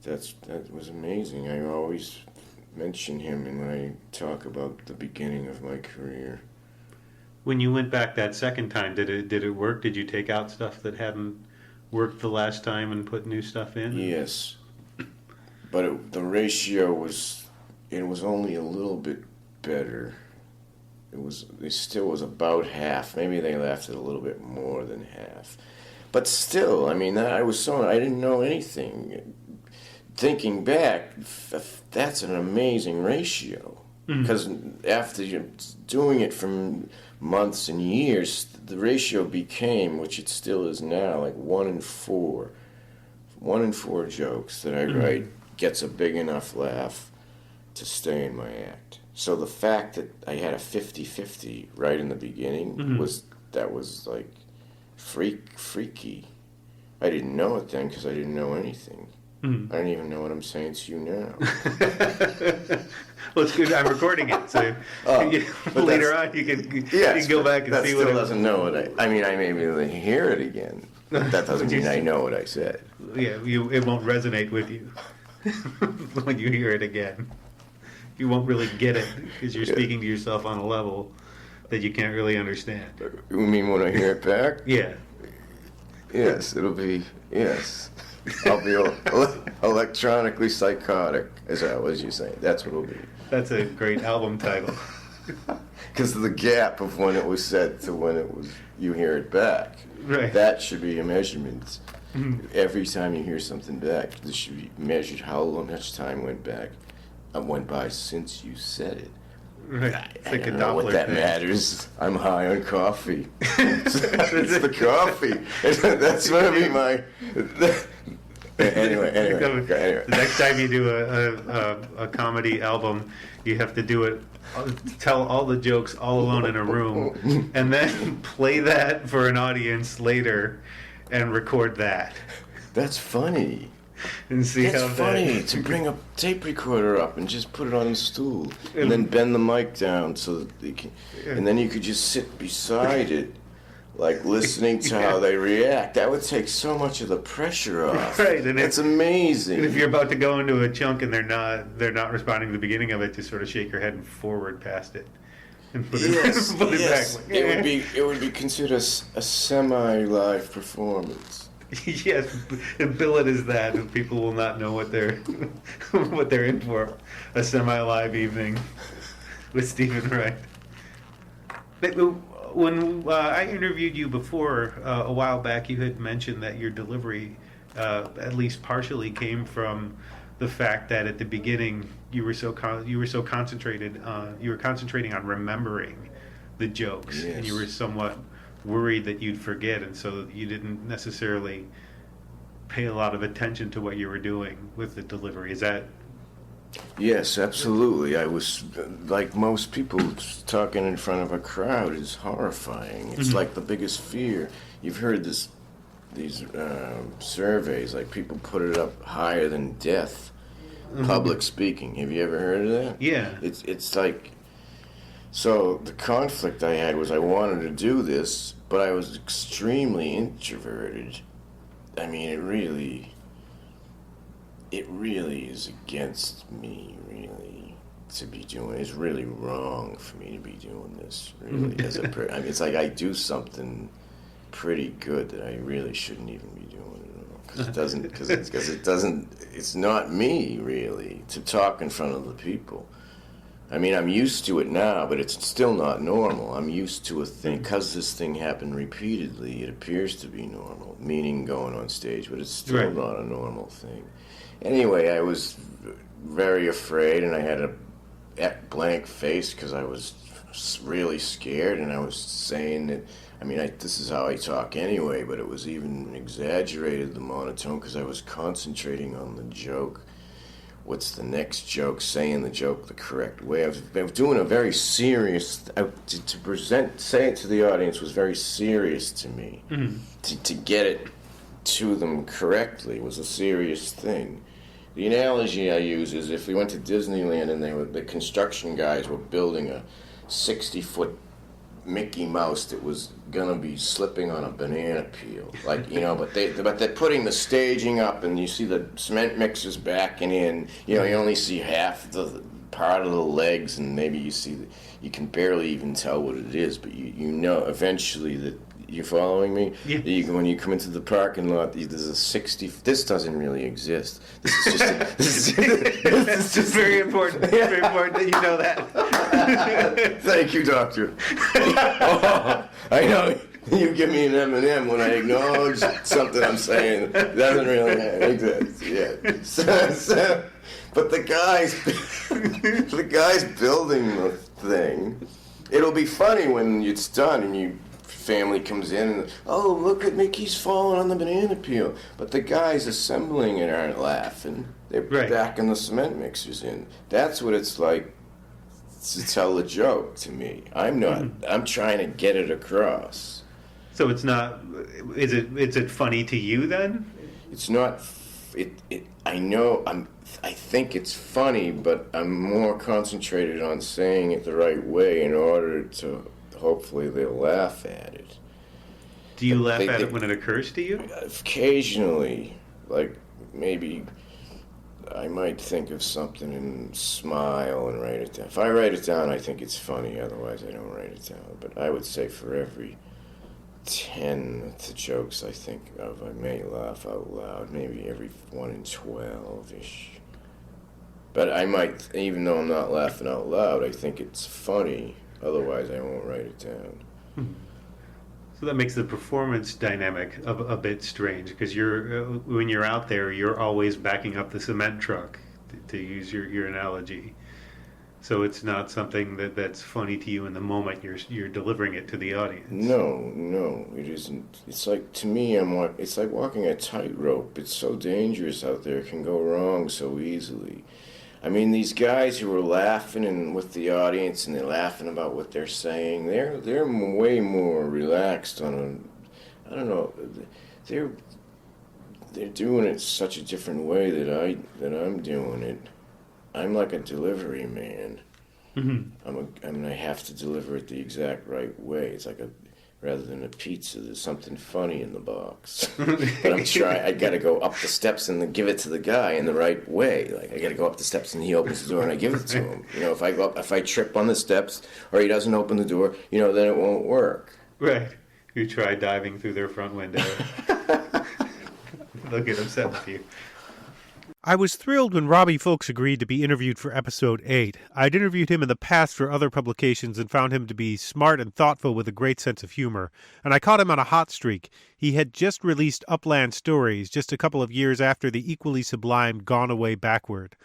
That was amazing. I always mention him when I talk about the beginning of my career. When you went back that second time, did it work? Did you take out stuff that hadn't worked the last time and put new stuff in? Yes, but the ratio was only a little bit better. It still was about half. Maybe they laughed at a little bit more than half. But still, I mean, I didn't know anything. Thinking back, that's an amazing ratio. Because after doing it for months and years, the ratio became, which it still is now, like 1 in 4. 1 in 4 jokes that I write gets a big enough laugh to stay in my act. So the fact that I had a 50-50 right in the beginning was like freaky. I didn't know it then because I didn't know anything. I don't even know what I'm saying to you now. Well, it's good. I'm recording it, so later on you can go back and see what. That still doesn't know what I mean. I may be able to hear it again. But that doesn't mean I know what I said. Yeah, it won't resonate with you when you hear it again. You won't really get it because you're speaking to yourself on a level that you can't really understand. You mean when I hear it back? Yeah. Yes, it'll be, yes. I'll be electronically psychotic, is that what you say? That's what it'll be. That's a great album title. Because of the gap of when it was said to when it was, you hear it back. Right. That should be a measurement. Every time you hear something back, this should be measured how much time went by since you said it. Right. It's I like a don't know what Doppler that thing. matters. I'm high on coffee. It's the coffee. That's going to be my... Anyway. The next time you do a comedy album, you have to do it, tell all the jokes all alone in a room, and then play that for an audience later, and record that, That's funny. and see It's how funny that. to bring a tape recorder up and just put it on the stool, and then bend the mic down so that they can, and then you could just sit beside it, like listening to how they react. That would take so much of the pressure off. Right, and it's if- amazing. And if you're about to go into a chunk and they're not responding to the beginning of it, just sort of shake your head forward past it, and put yes, it, put it yes, back. it would be considered a semi-live performance. Yes, and bill it as that, and people will not know what they're what they're in for. A semi-live evening with Stephen Wright. But when I interviewed you before a while back, you had mentioned that your delivery, at least partially, came from the fact that at the beginning you were so concentrated on concentrating on remembering the jokes, Yes. and you were somewhat worried that you'd forget, and so you didn't necessarily pay a lot of attention to what you were doing with the delivery. Is that? Yes, absolutely. I was, like most people, talking in front of a crowd is horrifying. It's like the biggest fear. You've heard these surveys, like people put it up higher than death. Public speaking. Have you ever heard of that? Yeah. It's like, so the conflict I had was I wanted to do this, but I was extremely introverted. I mean, it really is against me, really, to be doing. It's really wrong for me to be doing this, really. As a I mean, it's like I do something pretty good that I really shouldn't even be doing at all, because it doesn't. It's not me, really, to talk in front of the people. I mean, I'm used to it now, but it's still not normal. I'm used to a thing, because this thing happened repeatedly, it appears to be normal, meaning going on stage, but it's still not a normal thing. Anyway, I was very afraid, and I had a blank face because I was really scared, and I was saying that, I mean, this is how I talk anyway, but it was even exaggerated, the monotone, because I was concentrating on the joke. What's the next joke? Saying the joke the correct way. I was doing a very serious. Say it to the audience was very serious to me. To get it to them correctly was a serious thing. The analogy I use is if we went to Disneyland and the construction guys were building a 60-foot Mickey Mouse that was gonna be slipping on a banana peel, like, you know, but they're putting the staging up, and you see the cement mixers backing in. You know, you only see half the part of the legs, and maybe you can barely even tell what it is, but you know eventually that. You following me? Yeah. When you come into the parking lot, there's a 60. This doesn't really exist. This is just. This is just very important. It's very important that you know that. Thank you, Doctor. Oh, I know you give me an M&M when I acknowledge something I'm saying doesn't really exist. Yeah. But the guys building the thing. It'll be funny when it's done and you. Family comes in and, oh, look at Mickey's falling on the banana peel. But the guys assembling it aren't laughing. They're backing the cement mixers in. That's what it's like to tell a joke to me. I'm not. I'm trying to get it across. So it's not. Is it funny to you then? It's not. I know. I think it's funny, but I'm more concentrated on saying it the right way in order to. Hopefully they'll laugh at it. Do you laugh at it when it occurs to you? Occasionally, like maybe I might think of something and smile and write it down. If I write it down, I think it's funny. Otherwise, I don't write it down. But I would say for every 10 the jokes I think of, I may laugh out loud. Maybe every 1 in 12-ish. But I might, even though I'm not laughing out loud, I think it's funny. Otherwise, I won't write it down. So that makes the performance dynamic a bit strange, because when you're out there, you're always backing up the cement truck, to use your analogy. So it's not something that's funny to you in the moment you're delivering it to the audience. No, it isn't. It's like, to me, it's like walking a tightrope. It's so dangerous out there. It can go wrong so easily. I mean, these guys who are laughing and with the audience and they're laughing about what they're saying, they're way more relaxed on I don't know, they're doing it such a different way that I'm doing it. I'm like a delivery man. Mm-hmm. I have to deliver it the exact right way. It's like rather than a pizza, there's something funny in the box. But I gotta go up the steps and then give it to the guy in the right way. Like, I gotta go up the steps and he opens the door and I give it to him. If I trip on the steps or he doesn't open the door, then it won't work. Right. You try diving through their front window. They'll get upset with you. I was thrilled when Robbie Fulks agreed to be interviewed for episode 8. I'd interviewed him in the past for other publications and found him to be smart and thoughtful with a great sense of humor. And I caught him on a hot streak. He had just released Upland Stories just a couple of years after the equally sublime Gone Away Backward.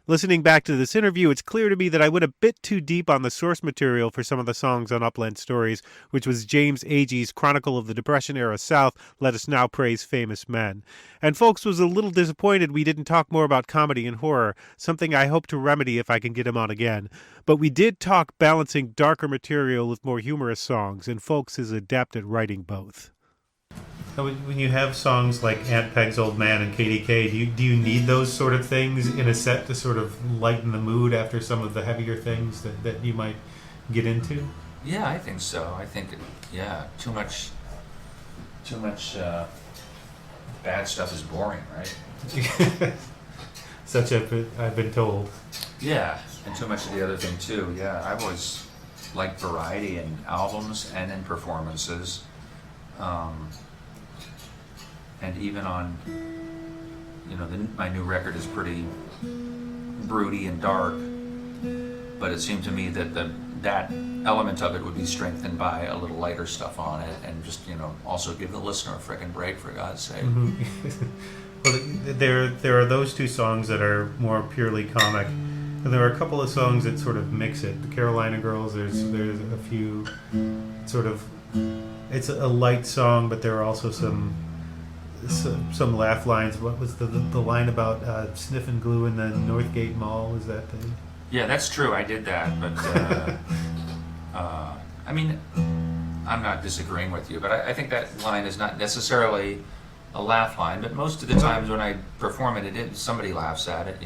Listening back to this interview, it's clear to me that I went a bit too deep on the source material for some of the songs on Upland Stories, which was James Agee's Chronicle of the Depression-era South, Let Us Now Praise Famous Men. And Folks was a little disappointed we didn't talk more about comedy and horror, something I hope to remedy if I can get him on again. But we did talk balancing darker material with more humorous songs, and Folks is adept at writing both. When you have songs like Aunt Peg's Old Man and KDK, do you need those sort of things in a set to sort of lighten the mood after some of the heavier things that you might get into? Yeah, I think so. I think, too much bad stuff is boring, right? Such I've been told. Yeah, and too much of the other thing too. Yeah, I've always liked variety in albums and in performances. And even on, my new record is pretty broody and dark, but it seemed to me that that element of it would be strengthened by a little lighter stuff on it, and just, also give the listener a frickin' break, for God's sake. Mm-hmm. Well, there are those two songs that are more purely comic, and there are a couple of songs that sort of mix it. The Carolina Girls, there's a few sort of, it's a light song, but there are also some laugh lines. What was the line about sniffing glue in the Northgate Mall? Was that the... Yeah, that's true. I did that, but I mean, I'm not disagreeing with you, but I think that line is not necessarily a laugh line. But most of the times when I perform it, somebody laughs at it,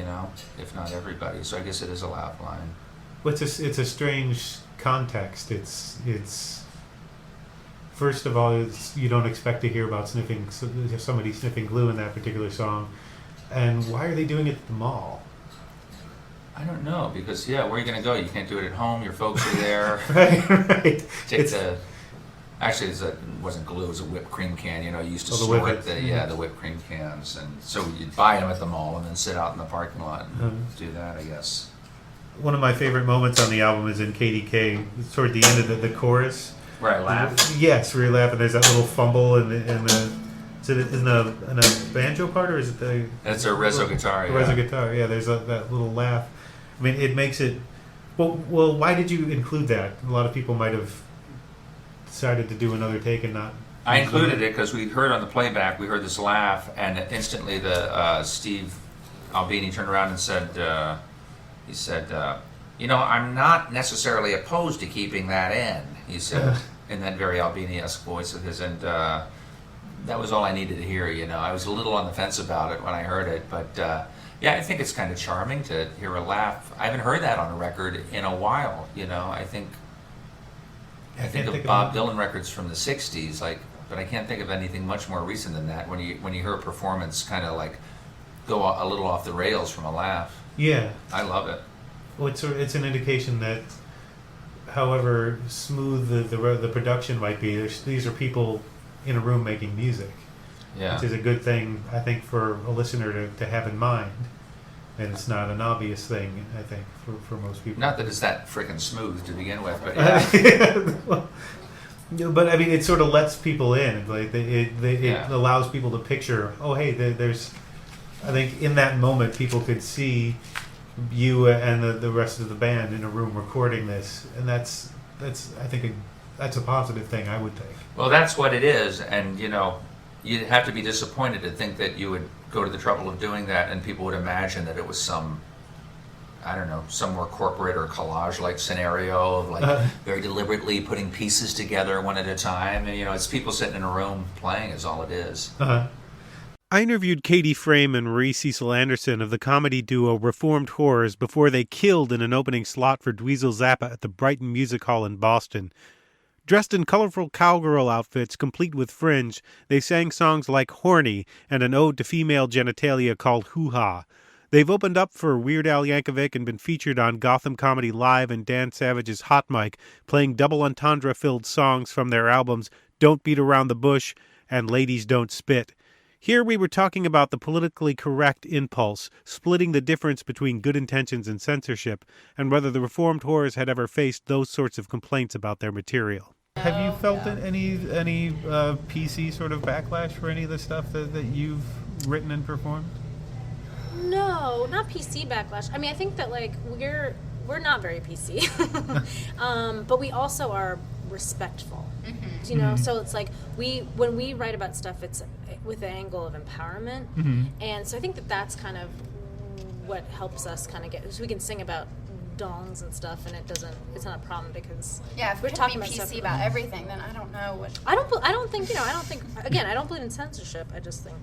if not everybody. So I guess it is a laugh line. Well, it's a strange context. It's first of all, you don't expect to hear about somebody sniffing glue in that particular song. And why are they doing it at the mall? I don't know, because, where are you going to go? You can't do it at home. Your folks are there. Right. Actually, it wasn't glue. It was a whipped cream can. You used to snort the whipped cream cans. And so you'd buy them at the mall and then sit out in the parking lot and do that, I guess. One of my favorite moments on the album is in KDK, toward the end of the chorus. Where I laugh? Yes, where you laugh, and there's that little fumble in the is it in a banjo part, or is it the... It's a rezzo guitar, yeah. Rezzo guitar, yeah, there's that little laugh. I mean, it makes it... Well, why did you include that? A lot of people might have decided to do another take and not... I included it because we heard on the playback, we heard this laugh, and instantly the Steve Albini turned around and said, I'm not necessarily opposed to keeping that in, he said, in that very Albini-esque voice of his, and that was all I needed to hear, I was a little on the fence about it when I heard it, but I think it's kind of charming to hear a laugh. I haven't heard that on a record in a while, I think of Bob Dylan records from the 60s, like but I can't think of anything much more recent than that. When you hear a performance kind of like go a little off the rails from a laugh. Yeah. I love it. Well, it's an indication that, however smooth the production might be, these are people in a room making music. Yeah. Which is a good thing, I think, for a listener to have in mind. And it's not an obvious thing, I think, for most people. Not that it's that freaking smooth to begin with, but yeah. But I mean, it sort of lets people in. Like it allows people to picture. Oh, hey, there's. I think in that moment, people could see you and the rest of the band in a room recording this, and that's I think that's a positive thing. I would think. Well, that's what it is, and you'd have to be disappointed to think that you would go to the trouble of doing that, and people would imagine that it was some, I don't know, some more corporate or collage-like scenario of like very deliberately putting pieces together one at a time. And it's people sitting in a room playing is all it is. I interviewed Katie Frame and Marie Cecil Anderson of the comedy duo Reformed Horrors before they killed in an opening slot for Dweezil Zappa at the Brighton Music Hall in Boston. Dressed in colorful cowgirl outfits complete with fringe, they sang songs like Horny and an ode to female genitalia called Hoo Ha. They've opened up for Weird Al Yankovic and been featured on Gotham Comedy Live and Dan Savage's Hot Mic, playing double entendre-filled songs from their albums Don't Beat Around the Bush and Ladies Don't Spit. Here we were talking about the politically correct impulse, splitting the difference between good intentions and censorship, and whether the Reformed Horrors had ever faced those sorts of complaints about their material. Have you felt any PC sort of backlash for any of the stuff that you've written and performed? No, not PC backlash. I mean, I think that like we're not very PC, but we also are respectful. Mm-hmm. So it's like when we write about stuff, it's with the angle of empowerment, and so I think that's kind of what helps us kind of get. So we can sing about dongs and stuff, and it's not a problem because if we're talking about PC about everything, then I don't know what. I don't think again, I don't believe in censorship. I just think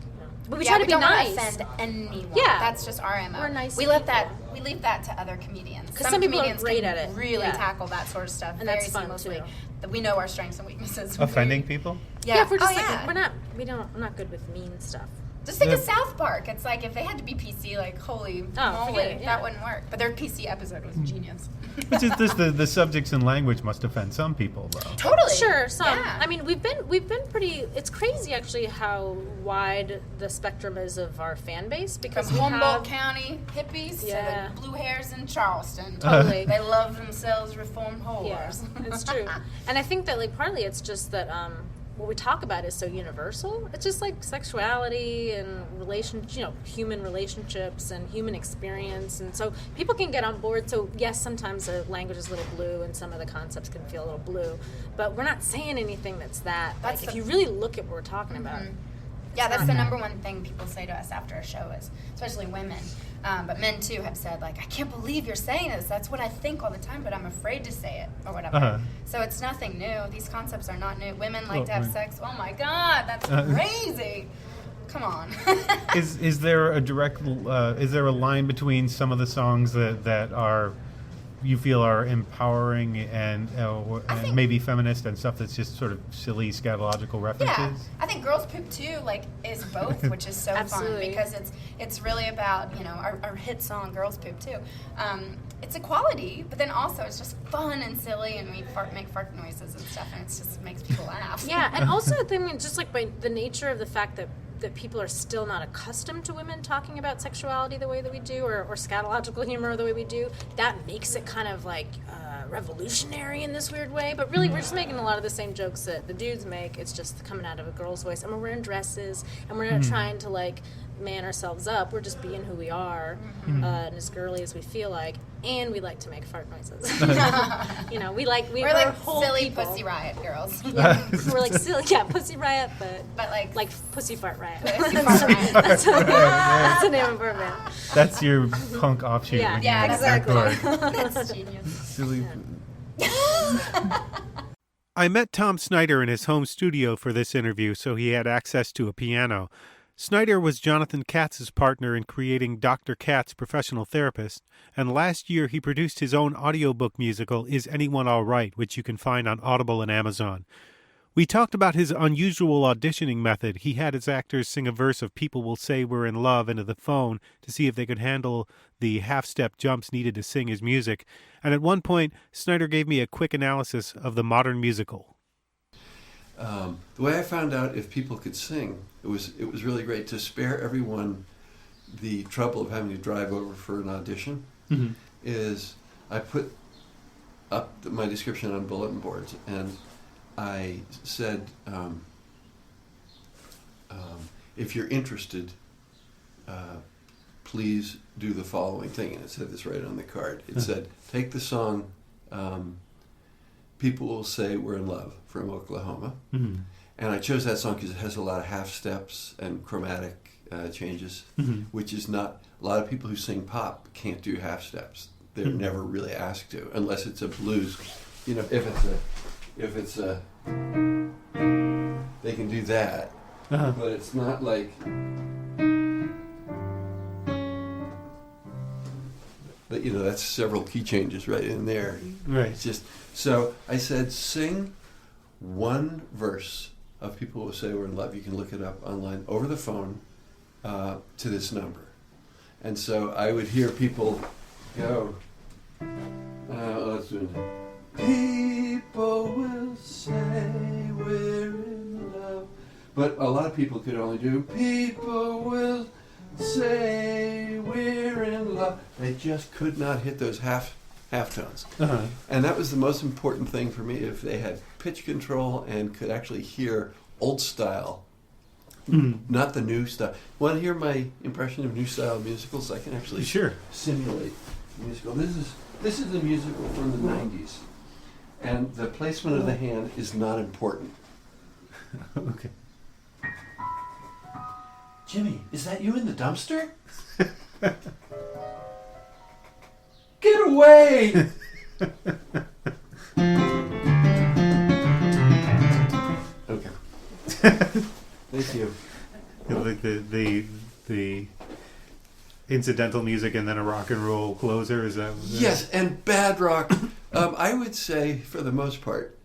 but we try to be don't nice. Offend anyone. Yeah, that's just our MO. We're nice. We leave that to other comedians because some people comedians are great can at it. Really tackle that sort of stuff, and very that's fun seamlessly. too. We know our strengths and weaknesses. Offending people? Yeah, if we're just we're not good with mean stuff. Just think of South Park. It's like if they had to be PC, like holy moly, that wouldn't work. But their PC episode was genius. It's just the subjects and language must offend some people, though. Totally. Sure, some. Yeah. I mean, we've been pretty. It's crazy actually how wide the spectrum is of our fan base because from Humboldt County hippies to the blue hairs in Charleston. Totally, they love themselves Reformed whores. Yeah, it's true. And I think that like partly it's just that what we talk about is so universal. It's just like sexuality and human relationships and human experience, and so people can get on board. So yes, sometimes the language is a little blue, and some of the concepts can feel a little blue, but we're not saying anything that's like if you really look at what we're talking about. Yeah, that's the number one thing people say to us after a show is, especially women, but men too have said like, I can't believe you're saying this. That's what I think all the time, but I'm afraid to say it or whatever. So it's nothing new. These concepts are not new. Women like to have sex. Oh my God, that's crazy. Come on. Is there a direct? Is there a line between some of the songs that are you feel are empowering and maybe feminist and stuff that's just sort of silly scatological references? Yeah, I think Girls Poop Too is both, which is so fun because it's really about our hit song Girls Poop Too. It's equality, but then also it's just fun and silly, and we make fart noises and stuff, and it just makes people laugh. Yeah, and also I mean, just like by the nature of the fact that people are still not accustomed to women talking about sexuality the way that we do, or scatological humor the way we do, that makes it kind of like revolutionary in this weird way. But really, we're just making a lot of the same jokes that the dudes make. It's just coming out of a girl's voice, and we're wearing dresses, and we're not trying to like man ourselves up. We're just being who we are, and as girly as we feel like, and we like to make fart noises. We're like whole silly people. Pussy Riot girls. Yeah, we're like silly, Pussy Riot, but like Pussy Fart Riot. Pussy Fart Riot. That's the name of our band. That's your punk offshoot. Yeah, exactly. That's genius. Silly. I met Tom Snyder in his home studio for this interview, so he had access to a piano. Snyder was Jonathan Katz's partner in creating Dr. Katz, Professional Therapist, and last year he produced his own audiobook musical, Is Anyone All Right?, which you can find on Audible and Amazon. We talked about his unusual auditioning method. He had his actors sing a verse of People Will Say We're in Love into the phone to see if they could handle the half-step jumps needed to sing his music. And at one point, Snyder gave me a quick analysis of the modern musical. The way I found out if people could sing, it was really great to spare everyone the trouble of having to drive over for an audition. Mm-hmm. Is I put up my description on bulletin boards, and I said, if you're interested, please do the following thing. And it said this right on the card. It said, take the song People Will Say We're in Love from Oklahoma. Mm-hmm. And I chose that song because it has a lot of half steps and chromatic changes, Mm-hmm. which is not, a lot of people who sing pop can't do half steps. They're Mm-hmm. never really asked to, unless it's a blues. You know, if it's a, they can do that, Uh-huh. but it's not like, but you know, that's several key changes right in there. Right. It's just, so I said, sing one verse of People Will Say We're in Love. You can look it up online over the phone to this number. And so I would hear people go, let's do it. People will say we're in love. But a lot of people could only do, people will say we're in love. They just could not hit those half tones. Uh-huh. And that was the most important thing for me, if they had pitch control and could actually hear old style, not the new style. Want to hear my impression of new style musicals? I can actually simulate musical. This is a musical from the 90s. And the placement of the hand is not important. Okay. Jimmy, is that you in the dumpster? Get away! Okay. Thank you. Like the incidental music and then a rock and roll closer, is that? Yes, and bad rock. I would say, for the most part,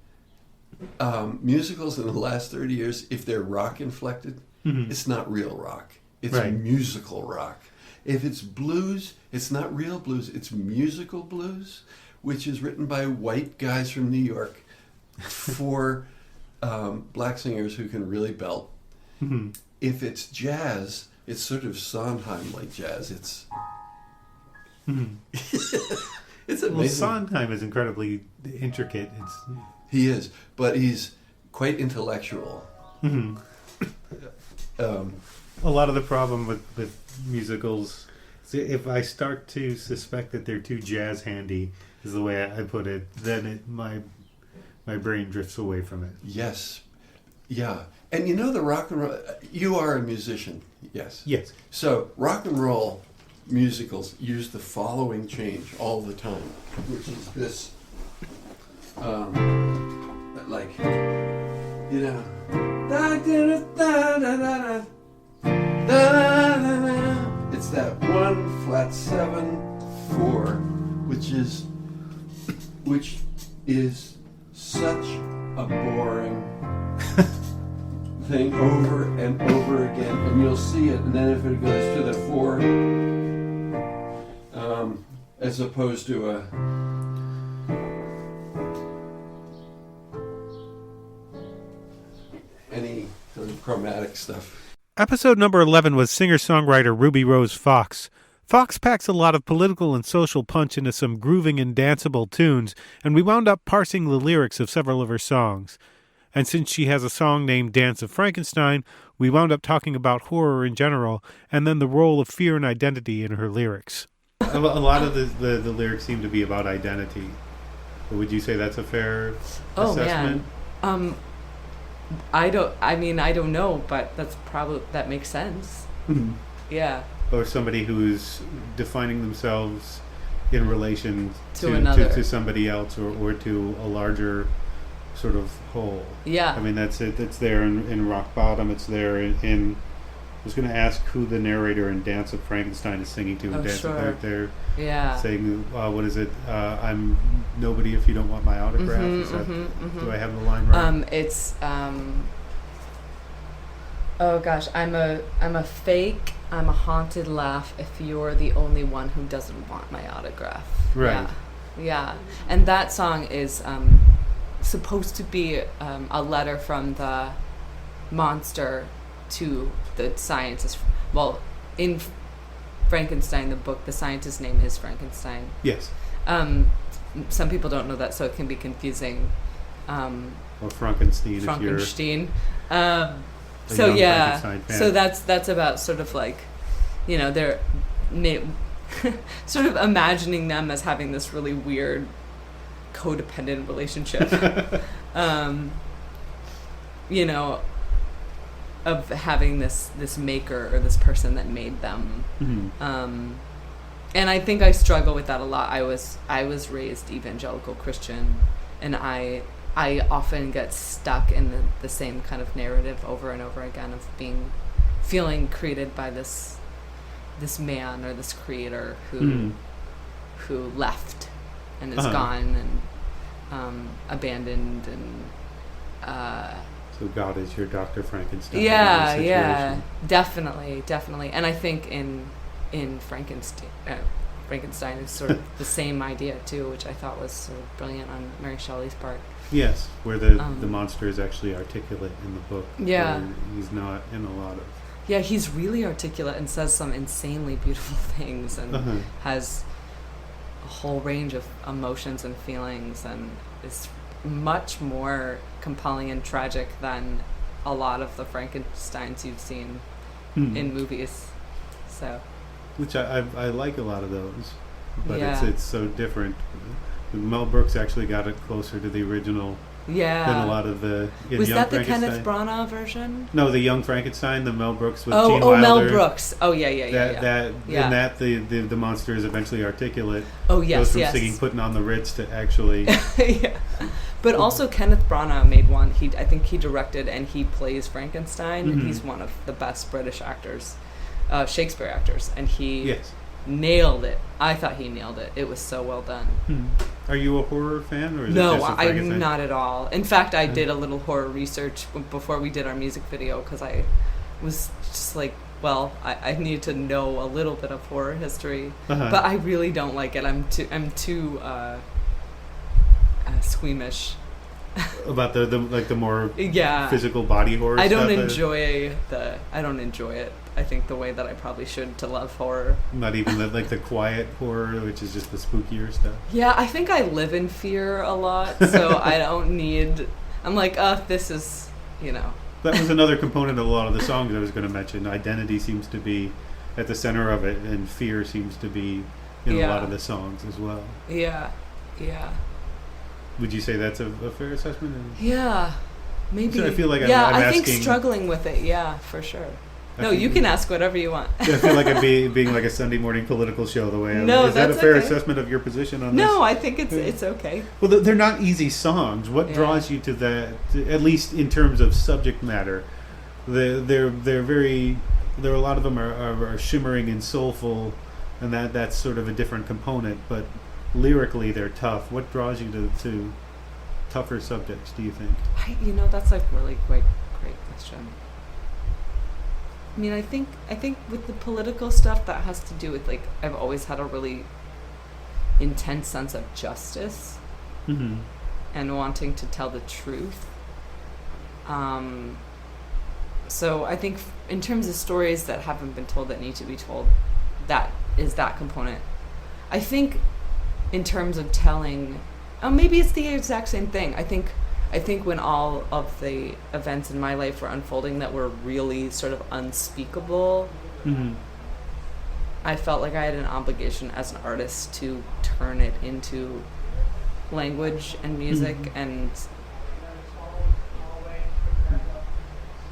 musicals in the last 30 years, if they're rock inflected, it's not real rock. It's musical rock. If it's blues, it's not real blues. It's musical blues, which is written by white guys from New York for black singers who can really belt. Mm-hmm. If it's jazz, it's sort of Sondheim-like jazz. It's it's amazing. Well, Sondheim is incredibly intricate. He is, but he's quite intellectual. Mm-hmm. A lot of the problem with musicals, if I start to suspect that they're too jazz handy, is the way I put it, then my brain drifts away from it. Yes. Yeah. And you know the rock and roll, you are a musician, yes? Yes. So rock and roll musicals use the following change all the time, which is this, like, you know, it's that 1 flat 7 4, which is such a boring thing over and over again, and you'll see it, and then if it goes to the 4, as opposed to any sort of chromatic stuff. Episode number 11 was singer-songwriter Ruby Rose Fox. Fox packs a lot of political and social punch into some grooving and danceable tunes, and we wound up parsing the lyrics of several of her songs. And since she has a song named Dance of Frankenstein, we wound up talking about horror in general, and then the role of fear and identity in her lyrics. A lot of the lyrics seem to be about identity. Would you say that's a fair assessment? Man. I don't know, but that makes sense. Mm-hmm. Yeah. Or somebody who's defining themselves in relation to somebody else or to a larger sort of whole. Yeah. I mean, that's it. It's there in Rock Bottom. It's there in was going to ask who the narrator in Dance of Frankenstein is singing to. Oh, Dance sure. They're Yeah. saying, what is it? I'm nobody if you don't want my autograph. Do I have the line right? It's oh gosh, I'm a fake. I'm a haunted laugh if you're the only one who doesn't want my autograph. Right. Yeah. And that song is supposed to be a letter from the monster to the scientist. Well, in Frankenstein, the book, the scientist's name is Frankenstein. Yes. Some people don't know that, so it can be confusing. Or Frankenstein. Frankenstein. If So young yeah, Frankenstein fan. so that's about sort of like, you know, they're sort of imagining them as having this really weird codependent relationship. You know, of having this maker or this person that made them. And I think I struggle with that a lot. I was raised evangelical Christian, and I often get stuck in the same kind of narrative over and over again of feeling created by this man or this creator who left and is gone and abandoned and so God is your Dr. Frankenstein. yeah, definitely. And I think in Frankenstein is sort of the same idea too, which I thought was sort of brilliant on Mary Shelley's part. Yes, where the monster is actually articulate in the book. Yeah. Where he's not in a lot of... Yeah, he's really articulate and says some insanely beautiful things and has a whole range of emotions and feelings and is much more compelling and tragic than a lot of the Frankensteins you've seen in movies. So, which I like a lot of those, but Yeah. it's so different. Mel Brooks actually got it closer to the original than a lot of the Was Young that the Frankenstein. Kenneth Branagh version? No, the Young Frankenstein, the Mel Brooks with Gene Oh, Wilder. Mel Brooks. Oh, yeah. In that the monster is eventually articulate. Oh, yes, Goes from yes. singing "Putting on the Ritz" to actually. Yeah. But also Kenneth Branagh made one. I think he directed and he plays Frankenstein. And he's one of the best British actors, Shakespeare actors, and he nailed it. I thought he nailed it. It was so well done. Are you a horror fan, or is it No, just a Frankenstein? I'm not at all. In fact, I did a little horror research before we did our music video because I was just like, well, I need to know a little bit of horror history, but I really don't like it. I'm too squeamish about the more yeah physical body horror. I don't stuff, enjoy it. I think the way that I probably should to love horror. Not even the quiet horror, which is just the spookier stuff. Yeah, I think I live in fear a lot, so I don't need. I'm like, this is, you know. That was another component of a lot of the songs I was going to mention. Identity seems to be at the center of it, and fear seems to be in a lot of the songs as well. Yeah. Would you say that's a fair assessment? Yeah, maybe. So I feel like I'm I think asking, struggling with it. Yeah, for sure. No, you can ask whatever you want. I feel like I'm being like a Sunday morning political show the way I No, is that a fair okay. assessment of your position on this? No, I think it's okay. Well, they're not easy songs. What draws you to that, at least in terms of subject matter? They're very. There are a lot of them are shimmering and soulful, and that's sort of a different component. But lyrically, they're tough. What draws you to tougher subjects? Do you think? That's like really great question. I mean, I think with the political stuff that has to do with like I've always had a really intense sense of justice and wanting to tell the truth. So I think in terms of stories that haven't been told that need to be told, that is that component. I think in terms of telling, maybe it's the exact same thing. I think when all of the events in my life were unfolding that were really sort of unspeakable, I felt like I had an obligation as an artist to turn it into language and music, and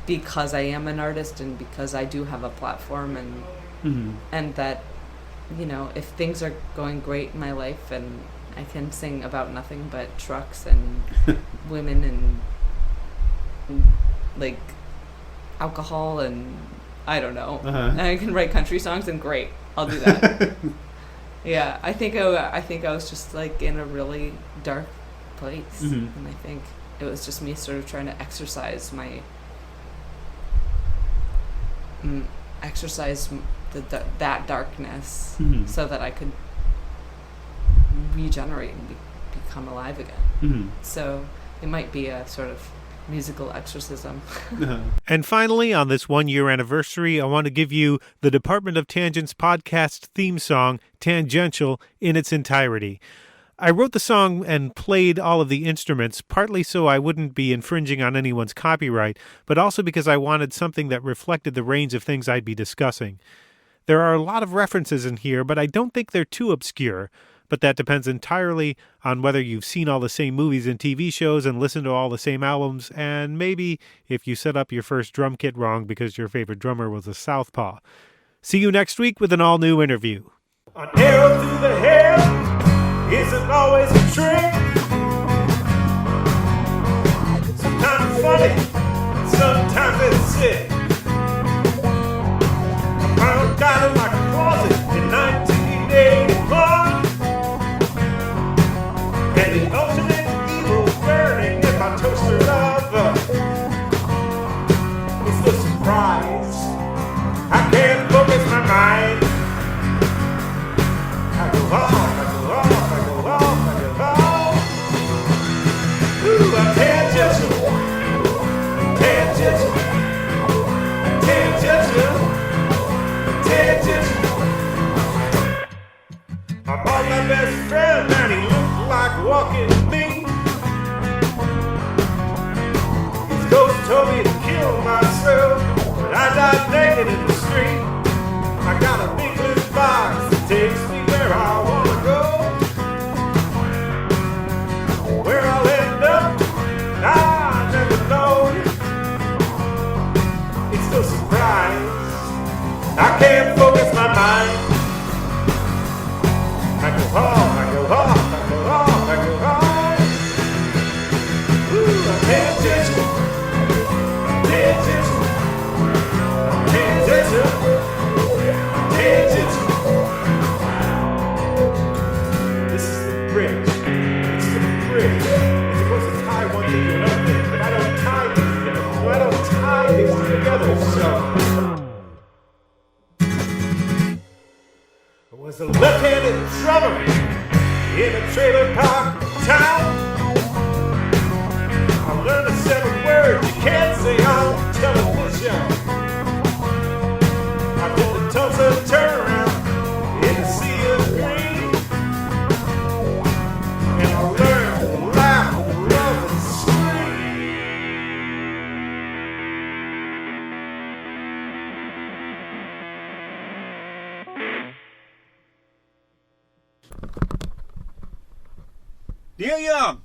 because I am an artist and because I do have a platform and that, if things are going great in my life and I can sing about nothing but trucks and women and like alcohol and I don't know. Uh-huh. I can write country songs, and great, I'll do that. Yeah, I think I was just like in a really dark place, and I think it was just me sort of trying to exercise that darkness so that I could regenerate and become alive again. So it might be a sort of musical exorcism. And finally, on this 1-year anniversary, I want to give you the Department of Tangents podcast theme song, Tangential, in its entirety. I wrote the song and played all of the instruments, partly so I wouldn't be infringing on anyone's copyright, but also because I wanted something that reflected the range of things I'd be discussing. There are a lot of references in here, but I don't think they're too obscure. But that depends entirely on whether you've seen all the same movies and TV shows and listened to all the same albums, and maybe if you set up your first drum kit wrong because your favorite drummer was a southpaw. See you next week with an all-new interview. An arrow through the head isn't always a trick. Sometimes it's funny, sometimes it's sick. I found a guy in my closet in 1984. And the ultimate evil burning in my toaster oven. It's the surprise. I can't focus my mind. I go off, I go off, I go off, I go off. Ooh, I'm tangential. Tangential. Tangential. Tangential. I bought my best friend and he looked like walking me. His ghost told me to kill myself, but I died naked in the street. I got a big blue box that takes me where I wanna go. Where I'll end up, I never know. It's no surprise. I can't focus my mind. I go off, I go off, I go off, I go off. Ooh, I'm tangential. Tangential. Tangential. Tangential. This is the bridge. It's the bridge. It's supposed to tie one thing to another thing, but I don't tie things together. So I don't tie things together, so... I was a left-handed drummer in a trailer park town. I learned the 7 words you can't say on television. I did the Tulsa turnaround in a sea of green. And I learned to laugh and love and scream. Neil Young.